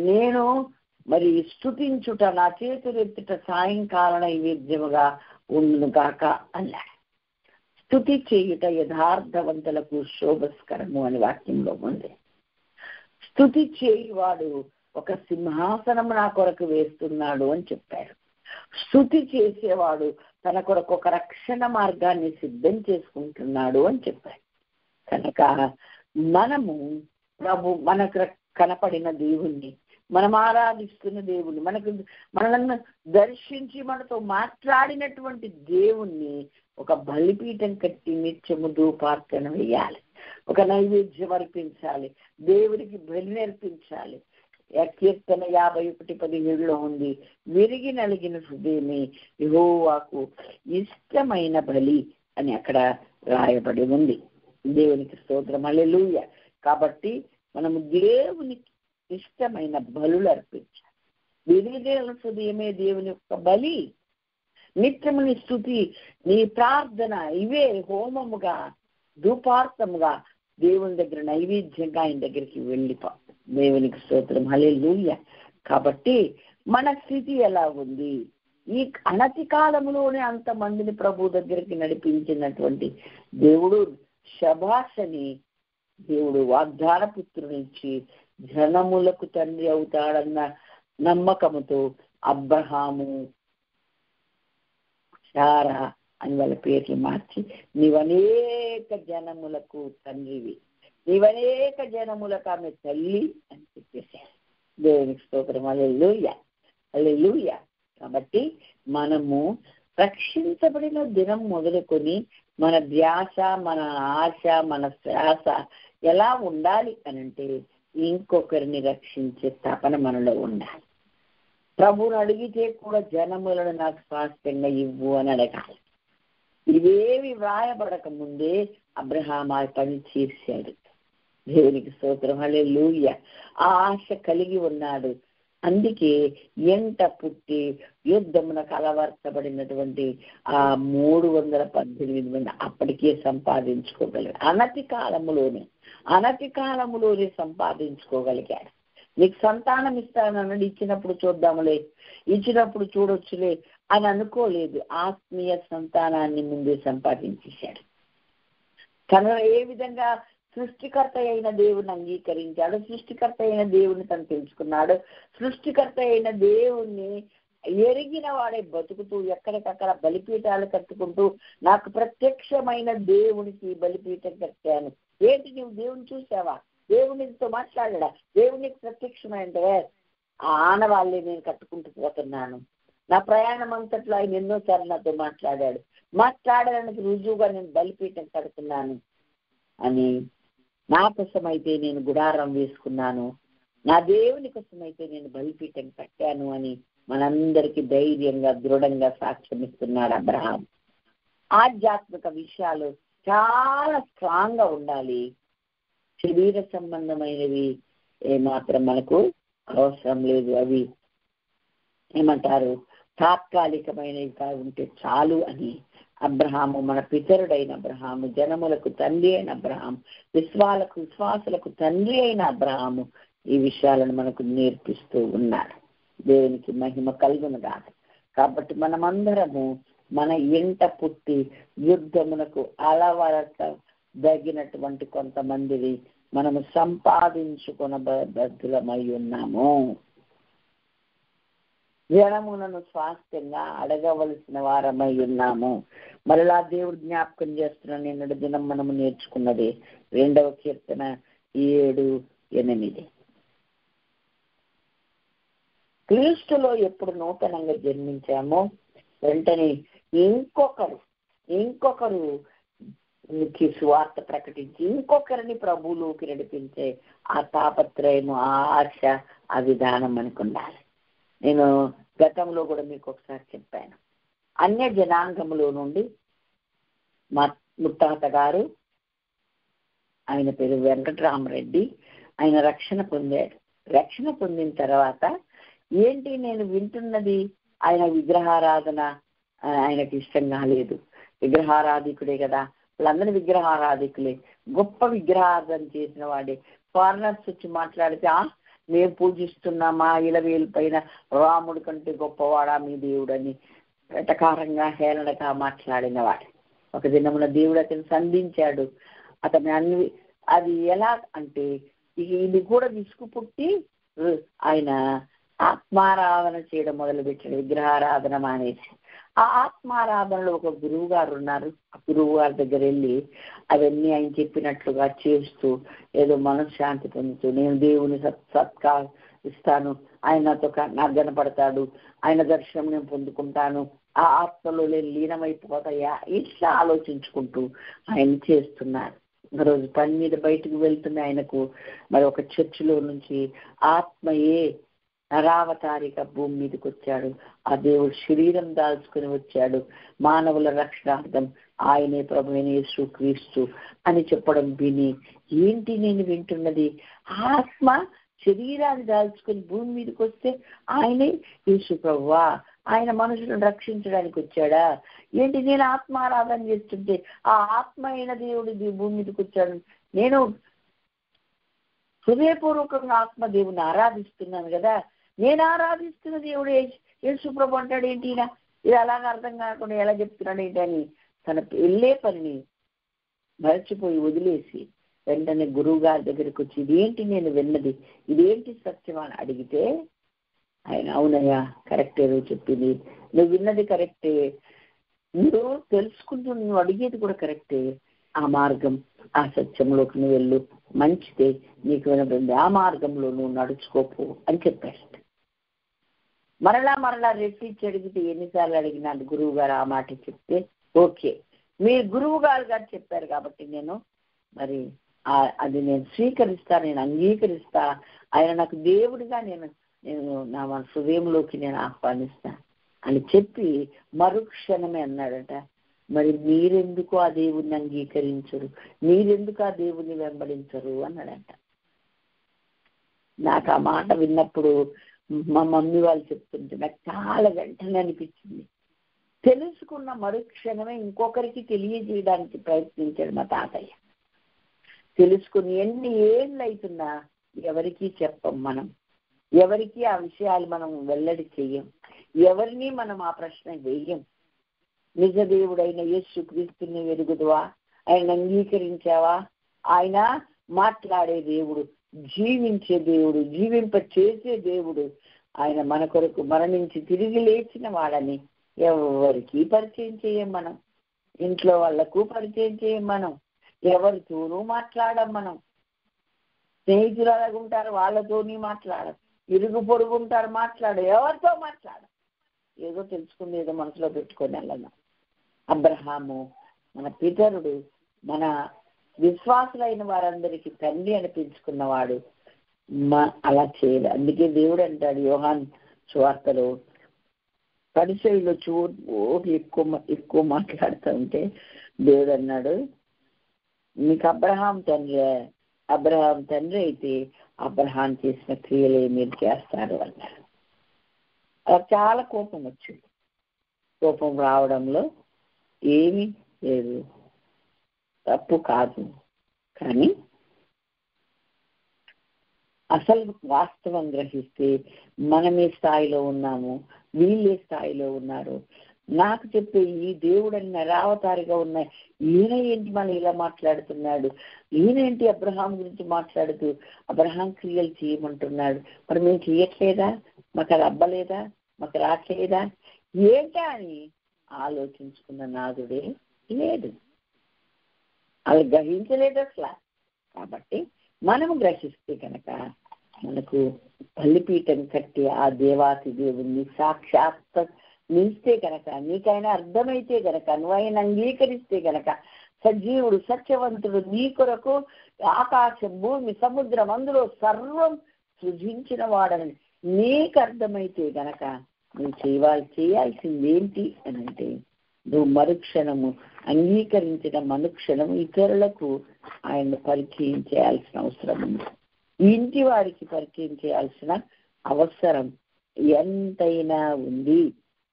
నేను మరి స్తుతించుట, నా చేతులెత్తుట సాయంకాల నైవేద్యముగా ఉండును గాక అన్నాడు. స్తుతి చేయుట యథార్థవంతులకు శోభస్కరము అని వాక్యంలో ఉంది. స్తుతి చేయువాడు ఒక సింహాసనం నా కొరకు వేస్తున్నాడు అని చెప్పాడు. స్తుతి చేసేవాడు తన కొరకు ఒక రక్షణ మార్గాన్ని సిద్ధం చేసుకుంటున్నాడు అని చెప్పాడు. కనుక మనము మనకు కనపడిన దేవుణ్ణి, మనం ఆరాధిస్తున్న దేవుణ్ణి, మనల్ని దర్శించి మనతో మాట్లాడినటువంటి దేవుణ్ణి ఒక బలిపీఠం కట్టి నిత్యము ధూపార్చన వేయాలి, ఒక నైవేద్యం అర్పించాలి, దేవుడికి బలి నేర్పించాలి. కీర్తన 51:17 ఉంది, విరిగి నలిగిన హృదయమే యెహోవాకు ఇష్టమైన బలి అని అక్కడ రాయబడి ఉంది. దేవునికి స్తోత్రం, హల్లెలూయా. కాబట్టి మనము దేవునికి ఇష్టమైన బలులు అర్పించాలి. విరిగి హృదయమే దేవుని యొక్క బలి. నిత్యము నీ స్తుతి, నీ ప్రార్థన ఇవే హోమముగా, ధూపార్థముగా దేవుని దగ్గర నైవేద్యంగా ఆయన దగ్గరికి వెళ్ళిపో. దేవునికి స్తోత్రం, హల్లెలూయా. కాబట్టి మన స్థితి ఎలా ఉంది? ఈ అనతి కాలంలోనే అంతమందిని ప్రభు దగ్గరికి నడిపించినటువంటి దేవుడు శబాషని దేవుడు వాగ్దాన పుత్రునిచ్చి జనములకు తండ్రి అవుతాడన్న నమ్మకముతో అబ్రహాము, శారా అని వాళ్ళ పేర్లు మార్చి నీవనేక జనములకు తండ్రివి, నీవనేక జనములకు ఆమె తల్లి అని చెప్పేశారు. దేవునికి స్తోత్రం, హల్లెలూయా, హల్లెలూయా. కాబట్టి మనము రక్షించబడిన దినం మొదలుకొని మన ధ్యాస, మన ఆశ, మన శ్వాస ఎలా ఉండాలి అనంటే ఇంకొకరిని రక్షించే తపన మనలో ఉండాలి. ప్రభువుని అడిగితే కూడా జనములను నాకు స్వాస్థ్యంగా ఇవ్వు అని అడగాలి. ఇవేవి వ్రాయబడక ముందే అబ్రహాము ఆ పని చేశాడు. దేవునికి స్తోత్రం, హల్లెలూయా. ఆ ఆశ కలిగి ఉన్నాడు. అందుకే ఎంట పుట్టి యుద్ధమునకు అలవర్చబడినటువంటి ఆ 318 మంది అప్పటికే సంపాదించుకోగలిగాడు. అనతి కాలములోనే సంపాదించుకోగలిగాడు. నీకు సంతానం ఇస్తానన్నాడు, ఇచ్చినప్పుడు చూద్దాములే, ఇచ్చినప్పుడు చూడొచ్చులే అని అనుకోలేదు. ఆత్మీయ సంతానాన్ని ముందే సంపాదించేశాడు. తను ఏ విధంగా సృష్టికర్త అయిన దేవుని అంగీకరించాడు, సృష్టికర్త అయిన దేవుని తను తెలుసుకున్నాడు, సృష్టికర్త అయిన దేవుణ్ణి ఎరిగిన వాడే బతుకుతూ ఎక్కడికక్కడ బలిపీఠాలు కట్టుకుంటూ నాకు ప్రత్యక్షమైన దేవునికి బలిపీఠం కట్టాను. ఏంటి, నువ్వు దేవుని చూసావా? దేవునితో మాట్లాడా? దేవునికి ప్రత్యక్షమైంటే ఆ ఆనవాళ్ళే నేను కట్టుకుంటూ పోతున్నాను. నా ప్రయాణం అంతట్లో ఆయన ఎన్నోసార్లు నాతో మాట్లాడడానికి రుజువుగా నేను బలిపీఠం కడుతున్నాను అని, నా కోసమైతే నేను గుడారం వేసుకున్నాను, నా దేవుని కోసమైతే నేను బలిపీఠం కట్టాను అని మనందరికీ ధైర్యంగా దృఢంగా సాక్ష్యం ఇస్తున్నాడు అబ్రహాం. ఆధ్యాత్మిక విషయాలు చాలా స్ట్రాంగ్ గా ఉండాలి. శరీర సంబంధమైనవి ఏమాత్రం మనకు అవసరం లేదు. అవి ఏమంటారు, తాత్కాలికమైనవి ఉంటే చాలు అని అబ్రహాము, మన పితరుడైన అబ్రహాము, జనములకు తండ్రి అయిన అబ్రహాము, విశ్వాసులకు తండ్రి అయిన అబ్రహాము ఈ విషయాలను మనకు నేర్పిస్తూ ఉన్నాడు. దేవునికి మహిమ కలుగును గాక. కాబట్టి మనమందరము మన ఇంట పుట్టి యుద్ధమునకు అలవరచదగినటువంటి కొంతమందిని మనము సంపాదించుకొనబద్ధులమై ఉన్నాము. జనములను స్వాస్థ్యంగా అడగవలసిన వారమై ఉన్నాము. మరలా దేవుడు జ్ఞాపకం చేస్తున్న నిన్నటి దినం మనము నేర్చుకున్నది 2వ కీర్తన 7-8. క్రీస్తులో ఎప్పుడు నూతనంగా జన్మించామో వెంటనే ఇంకొకరు సువార్త ప్రకటించి ఇంకొకరిని ప్రభువులోకి నడిపించే ఆ తాపత్రయము, ఆ ఆశ, ఆ విధానం మనకు ఉండాలి. నేను గతంలో కూడా మీకు ఒకసారి చెప్పాను. అన్య జనాంగంలో నుండి మా ముత్తాత గారు, ఆయన పేరు వెంకటరామరెడ్డి, ఆయన రక్షణ పొందాడు. రక్షణ పొందిన తర్వాత ఏంటి నేను వింటున్నది, ఆయన విగ్రహారాధన ఆయనకి ఇష్టం కాలేదు. విగ్రహారాధికుడే కదా, వాళ్ళందరూ విగ్రహారాధికులే, గొప్ప విగ్రహారాధన చేసిన వాడే. ఫారినర్స్ వచ్చి మాట్లాడితే మేము పూజిస్తున్నామా ఇలవేలు పైన రాముడి కంటే గొప్పవాడా మీ దేవుడని వెటకారంగా హేళనగా మాట్లాడిన వాడు. ఒక దినమున దేవుడు అతను సంధించాడు. అతని అది ఎలా అంటే ఇది కూడా విసుగు పుట్టి ఆయన ఆత్మారాధన చేయడం మొదలుపెట్టాడు, విగ్రహారాధన మానేసి. ఆ ఆత్మారాధనలో ఒక గురువు గారు ఉన్నారు. ఆ గురువు గారి దగ్గర వెళ్ళి అవన్నీ ఆయన చెప్పినట్లుగా చేస్తూ ఏదో మనశ్శాంతి పొందుతూ, నేను దేవుని ఇస్తాను, ఆయన నాకు కనపడతాడు, ఆయన దర్శనం నేను పొందుకుంటాను, ఆ ఆత్మలో నేను లీనమైపోతాయా, ఇట్లా ఆలోచించుకుంటూ ఆయన చేస్తున్నారు. ఒకరోజు పని మీద బయటకు వెళ్తున్న ఆయనకు మరి ఒక చర్చిలో నుంచి ఆత్మయే నరావతారిగా భూమి మీదకి వచ్చాడు. ఆ దేవుడు శరీరం దాల్చుకుని వచ్చాడు, మానవుల రక్షణార్థం ఆయనే ప్రభువైన యేసుక్రీస్తు అని చెప్పడం విని, ఏంటి నేను వింటున్నది, ఆత్మ శరీరాన్ని దాల్చుకుని భూమి మీదకి వస్తే ఆయనే యేసు ప్రభువా, ఆయన మనుషులను రక్షించడానికి వచ్చాడా ఏంటి, నేను ఆత్మారాధన చేస్తుంటే ఆ ఆత్మ అయిన దేవుడు భూమి మీదకి వచ్చాడు, నేను హృదయపూర్వకంగా ఆత్మ దేవుని ఆరాధిస్తున్నాను కదా, నేను ఆరాధిస్తున్న దేవుడు యేసు ప్రభు అంటాడు ఏంటి, ఇది అలాగ అర్థం కాకుండా ఎలా చెప్తున్నాడు ఏంటి అని తన వెళ్ళే పనిని మరచిపోయి వదిలేసి వెంటనే గురువు గారి దగ్గరికి వచ్చి, ఇదేంటి నేను విన్నది, ఇదేంటి సత్యం అని అడిగితే ఆయన, అవునయ్యా కరెక్టే నువ్వు చెప్పింది, నువ్వు విన్నది కరెక్టే, నువ్వు తెలుసుకుంటూ నువ్వు అడిగేది కూడా కరెక్టే, ఆ మార్గం ఆ సత్యంలోకి నువ్వు వెళ్ళు, మంచిదే, నీకు వినబడింది, ఆ మార్గంలో నువ్వు నడుచుకోపు అని చెప్పాడు. మరలా రెట్టించి అడిగితే ఎన్నిసార్లు అడిగినా గురువు గారు ఆ మాట చెప్తే, ఓకే మీరు గురువు గారు చెప్పారు కాబట్టి నేను మరి అది నేను స్వీకరిస్తా, నేను అంగీకరిస్తా, ఆయన నాకు దేవుడిగా నేను నా హృదయంలోకి నేను ఆహ్వానిస్తా అని చెప్పి మరుక్షణమే అన్నాడట, మరి మీరెందుకు ఆ దేవుణ్ణి అంగీకరించరు, మీరెందుకు ఆ దేవుణ్ణి వెంబడించరు అన్నాడట. నాకు ఆ మాట విన్నప్పుడు మా మమ్మీ వాళ్ళు చెప్తుంటే నాకు చాలా వెంటనే అనిపించింది. తెలుసుకున్న మరుక్షణమే ఇంకొకరికి తెలియజేయడానికి ప్రయత్నించాడు మా తాతయ్య. తెలుసుకుని ఎన్ని ఏళ్ళు అవుతున్నా ఎవరికి చెప్పం, మనం ఎవరికి ఆ విషయాలు మనం వెల్లడి చెయ్యం, ఎవరిని మనం ఆ ప్రశ్న వేయం. నిజ దేవుడైన యేసుక్రీస్తుని వెలుగుదువా, ఆయన అంగీకరించావా, ఆయన మాట్లాడే దేవుడు, జీవించే దేవుడు, జీవింప చేసే దేవుడు, ఆయన మన కొరకు మరణించి తిరిగి లేచిన వాడని ఎవరికి పరిచయం చేయం మనం, ఇంట్లో వాళ్లకు పరిచయం చేయం మనం, ఎవరితోనూ మాట్లాడం మనం. స్నేహితులు అలాగుంటారు, వాళ్ళతోని మాట్లాడరు, ఇరుగు పొరుగు ఉంటారు, మాట్లాడు, ఎవరితో మాట్లాడ, ఏదో తెలుసుకుంది ఏదో మనసులో పెట్టుకొని వెళ్ళను. అబ్రహాము మన పితరుడు, మన విశ్వాసులైన వారందరికీ తండ్రి అనిపించుకున్నవాడు, అలా చేయదు. అందుకే దేవుడు అంటాడు యోహాను సువార్తలో, పరిచయలో ఎక్కువ మాట్లాడుతూ ఉంటే దేవుడు అన్నాడు, మీకు అబ్రహాం తండ్రి అయితే అబ్రహాం చేసిన క్రియలే మీరు చేస్తారు అన్నారు. అలా చాలా కోపం వచ్చింది. కోపం రావడంలో ఏమీ లేదు, తప్పు కాదు. కానీ అసలు వాస్తవం గ్రహిస్తే మనం ఏ స్థాయిలో ఉన్నాము, వీళ్ళే స్థాయిలో ఉన్నారు. నాకు చెప్పే ఈ దేవుడని నరావతారిగా ఉన్న ఈయన ఏంటి మనం ఇలా మాట్లాడుతున్నాడు, ఈయనేంటి అబ్రహాం గురించి మాట్లాడుతూ అబ్రహాం క్రియలు చేయమంటున్నాడు, మరి మేము చేయట్లేదా, మాకు అది అబ్బలేదా, మాకు రాట్లేదా, ఏంటా అని ఆలోచించుకున్న నాదుడే లేదు, అది గ్రహించలేదు అసలు. కాబట్టి మనము గ్రహిస్తే కనుక మనకు బలిపీఠం కట్టి ఆ దేవాతి దేవుణ్ణి సాక్షాత్ నిలిస్తే కనుక, నీకైనా అర్థమైతే కనుక, నువ్వైనా అంగీకరిస్తే కనుక, సజీవుడు సత్యవంతుడు నీ కొరకు ఆకాశం భూమి సముద్రం అందులో సర్వం సృజించిన వాడని నీకు అర్థమైతే గనక నువ్వు చేయాల్సిందేంటి అని అంటే, నువ్వు మరుక్షణము అంగీకరించిన మనుక్షణము ఇతరులకు ఆయన పరిచయం చేయాల్సిన అవసరం ఉంది. ఇంటి వారికి పరిచయం చేయాల్సిన అవసరం ఎంతైనా ఉంది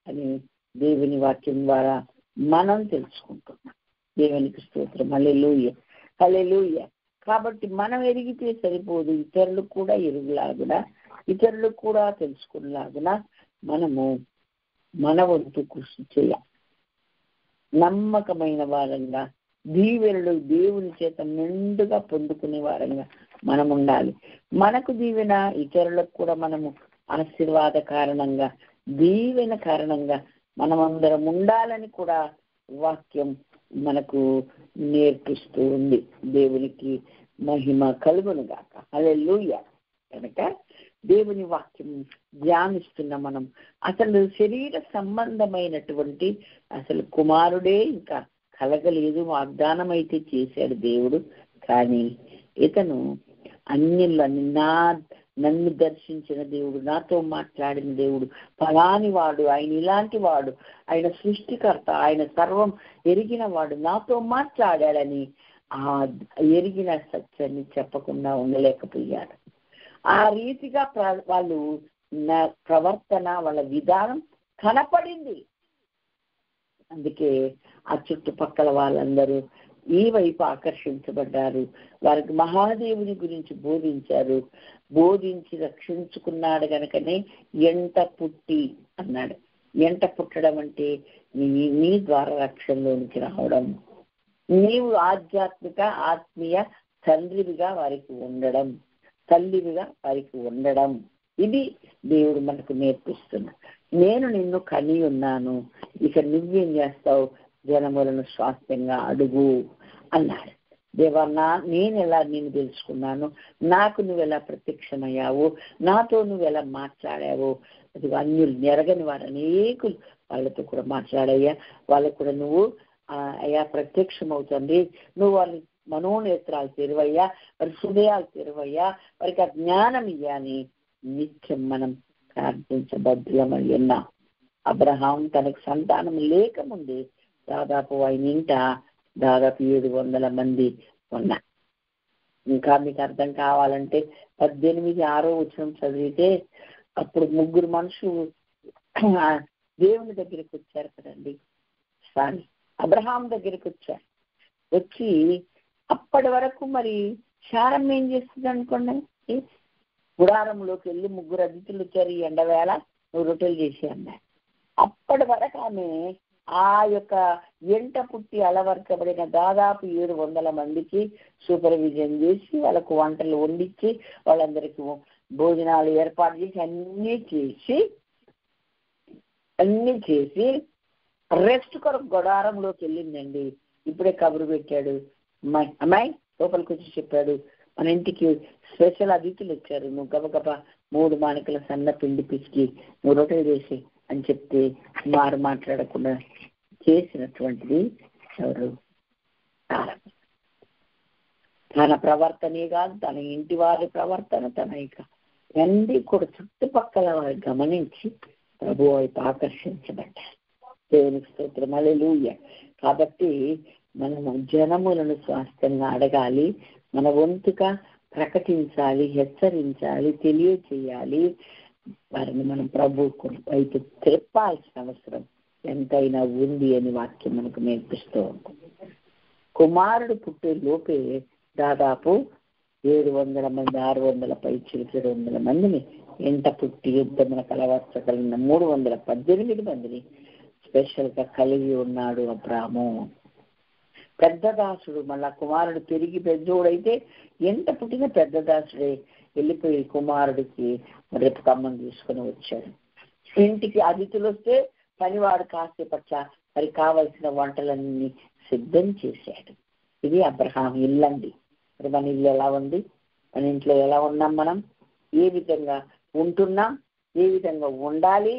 అని దేవుని వాక్యం ద్వారా మనం తెలుసుకుంటున్నాం. దేవునికి స్తోత్రం. హల్లెలూయా, హల్లెలూయా. కాబట్టి మనం ఎరిగితే సరిపోదు, ఇతరులు కూడా ఎరుగులాగునా, ఇతరులు కూడా తెలుసుకునేలాగునా మనము మన వంతు కృషి చేయాలి. నమ్మకమైన వారంగా, దీవెనలు దేవుని చేత మెండుగా పొందుకునే వారంగా మనం ఉండాలి. మనకు దీవెన, ఇతరులకు కూడా మనము ఆశీర్వాద కారణంగా, దీవెన కారణంగా మనమందరం ఉండాలని కూడా వాక్యం మనకు నేర్పిస్తూ ఉంది. దేవునికి మహిమ కలుగును గాక. హల్లెలూయా. కనుక దేవుని వాక్యం ధ్యానిస్తున్న మనం అసలు శరీర సంబంధమైనటువంటి అసలు కుమారుడే ఇంకా కలగలేదు. వాగ్దానం అయితే చేశాడు దేవుడు, కానీ ఇతను అన్యులని నన్ను దర్శించిన దేవుడు, నాతో మాట్లాడిన దేవుడు, ఫలాని వాడు, ఆయన ఇలాంటి వాడు, ఆయన సృష్టికర్త, ఆయన సర్వం ఎరిగిన వాడు, నాతో మాట్లాడాడని ఆ ఎరిగిన సత్యాన్ని చెప్పకుండా ఉండలేకపోయాడు. ఆ రీతిగా వాళ్ళు ప్రవర్తన, వాళ్ళ విధానం కనపడింది. అందుకే ఆ చుట్టుపక్కల వాళ్ళందరూ ఈ వైపు ఆకర్షించబడ్డారు. వారికి మహాదేవుని గురించి బోధించారు. బోధించి రక్షించుకున్నాడు గనకనే ఎంట పుట్టి అన్నాడు. ఎంట పుట్టడం అంటే నీ ద్వారా రక్షణలోనికి రావడం, నీవు ఆధ్యాత్మిక ఆత్మీయ తండ్రివిగా వారికి ఉండడం, తల్లివిగా వారికి ఉండడం. ఇది దేవుడు మనకు నేర్పిస్తున్నాడు. నేను నిన్ను కని ఉన్నాను, ఇక నువ్వేం చేస్తావు, జనములను స్వాస్థ్యంగా అడుగు అన్నాడు. దేవా, నేను ఎలా నేను తెలుసుకున్నాను, నాకు నువ్వెలా ప్రత్యక్షమయ్యావు, నాతో నువ్వెలా మాట్లాడావు. అది అన్యులు నెరగని వారు అనేకులు వాళ్ళతో కూడా మాట్లాడయ్యా, వాళ్ళకు కూడా నువ్వు అయ్యా ప్రత్యక్షం అవుతుంది. నువ్వు వాళ్ళ మనోనేత్రాలు తెరువయ్యా, వారి హృదయాలు తెరువయ్యా, వారికి ఆ జ్ఞానం ఇయ్యాని నిత్యం మనం ప్రార్థించబద్దులమని ఉన్నాం. అబ్రహాం తనకు సంతానం లేకముందే దాదాపు ఆయన ఇంట దాదాపు 700 మంది ఉన్నారు. ఇంకా మీకు అర్థం కావాలంటే 18:6 చదివితే అప్పుడు 3 మనుషులు దేవుని దగ్గరికి వచ్చారు కదండి. సారీ, అబ్రహాం దగ్గరికి వచ్చారు. వచ్చి అప్పటి వరకు మరి శారం ఏం చేస్తుంది అనుకోండి, గుడారంలోకి వెళ్ళి 3 అతిథులు వచ్చారు, ఈ ఎండవేళ నువ్వు రొట్టెలు చేసి అన్నారు. అప్పటి వరకు ఆమె ఆ యొక్క ఎంట పుట్టి అలవర్చబడిన దాదాపు 700 మందికి సూపర్విజన్ చేసి, వాళ్ళకు వంటలు వండించి, వాళ్ళందరికీ భోజనాలు ఏర్పాటు చేసి అన్నీ చేసి రెస్ట్ కొరకు గుడారంలోకి వెళ్ళిందండి. ఇప్పుడే కబురు పెట్టాడు, అమ్మాయి లోపలికి వచ్చి చెప్పాడు, మన ఇంటికి స్పెషల్ అతిథులు వచ్చారు, నువ్వు గబగబా 3 మానికల సన్న పిండి పిసికి నువ్వు రొట్టెలు చేసి అని చెప్తే మాట్లాడకుండా చేసినటువంటిది ఎవరు? తన ప్రవర్తనే కాదు, తన ఇంటి వారి ప్రవర్తన, తన ఇక అన్ని కూడా చుట్టుపక్కల వారు గమనించి ప్రభు వైపు ఆకర్షించబడ్డారు. దేవునికి స్తోత్రం, హల్లెలూయా. కాబట్టి మనము జనములను స్వాస్థ్యంగా అడగాలి, మన వంతుగా ప్రకటించాలి, హెచ్చరించాలి, తెలియచేయాలి. వారిని మనం ప్రభు వైపు తిప్పాల్సిన అవసరం ఎంతైనా ఉంది అని వాక్యం మనకు నేర్పిస్తూ ఉంటుంది. కుమారుడు పుట్టే లోపే దాదాపు 700 మంది, 600 పైచిలకు 700 మందిని ఎంట పుట్టి యుద్ధమున కలవర్చగలిగిన 318 మందిని స్పెషల్ గా కలిగి ఉన్నాడు అబ్రాము. పెద్ద దాసుడు, మళ్ళా కుమారుడు పెరిగి పెద్దోడైతే ఎంట పుట్టిన పెద్ద దాసుడే వెళ్ళిపోయి కుమారుడికి రేపు కమ్మం తీసుకుని వచ్చాడు. ఇంటికి అతిథులు వస్తే పనివాడు కాసేపచ్చ మరి కావలసిన వంటలన్నీ సిద్ధం చేశాడు. ఇది అబ్రహాం ఇల్లండి. మరి మన ఇల్లు ఎలా ఉంది? మన ఇంట్లో ఎలా ఉన్నాం? మనం ఏ విధంగా ఉంటున్నాం? ఏ విధంగా ఉండాలి?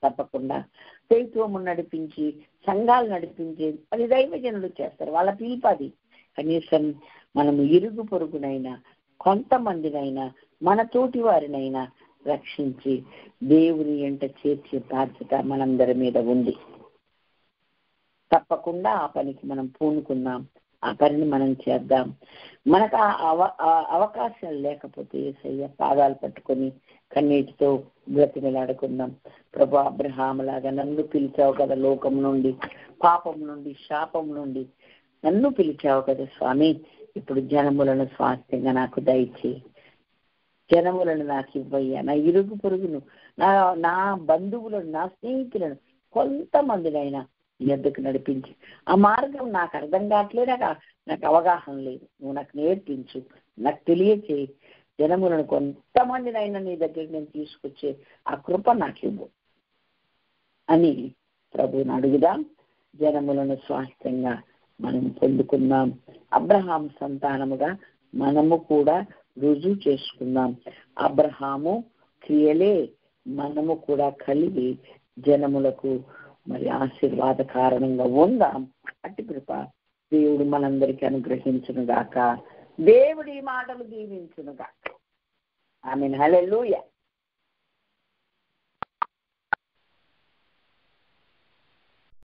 తప్పకుండా దైవత్వము నడిపించి, సంఘాలు నడిపించి అది దైవజనులు చేస్తారు, వాళ్ళ పిలుపది. కనీసం మనము ఇరుగు పొరుగునైనా కొంతమందినైనా మన తోటి వారినైనా రక్షించి దేవుని ఎంట చేర్చే బాధ్యత మనందరి మీద ఉంది. తప్పకుండా ఆ పనికి మనం పూనుకుందాం, ఆ పనిని మనం చేద్దాం. మనకు ఆ అవకాశాలు లేకపోతే యేసయ్య పాదాలు పట్టుకొని కన్నీటితో బ్రతిమలాడుకుందాం. ప్రభు, అబ్రహాములాగా నన్ను పిలిచావు కదా లోకం నుండి, పాపం నుండి, శాపం నుండి నన్ను పిలిచావు కదా స్వామి, ఇప్పుడు జనములను స్వాస్థ్యంగా నాకు దయచేయి, జనములను నాకు ఇవ్వయ్యా, నా ఇరుగు పొరుగును, నా బంధువులను, నా స్నేహితులను కొంతమందినైనా ఎద్దుకు నడిపించి, ఆ మార్గం నాకు అర్థం కావట్లేదు, నాకు నాకు అవగాహన లేదు, నువ్వు నాకు నేర్పించు, నాకు తెలియచేయి, జనములను కొంతమందినైనా నీ దగ్గరికి నేను తీసుకొచ్చే ఆ కృప నాకు ఇవ్వు అని ప్రభువుని అడుగుదాం. జనములను స్వాస్థ్యంగా మనం పొందుకుందాం. అబ్రహాము సంతానముగా మనము కూడా రుజువు చేసుకుందాం. అబ్రహాము క్రియలే మనము కూడా కలిగి జనములకు మరి ఆశీర్వాద కారణంగా ఉందాం. అట్టి కృప దేవుడు మనందరికీ అనుగ్రహించును గాక. దేవుడి మాటలు దీవించును గాక. ఆమేన్. హల్లెలూయా.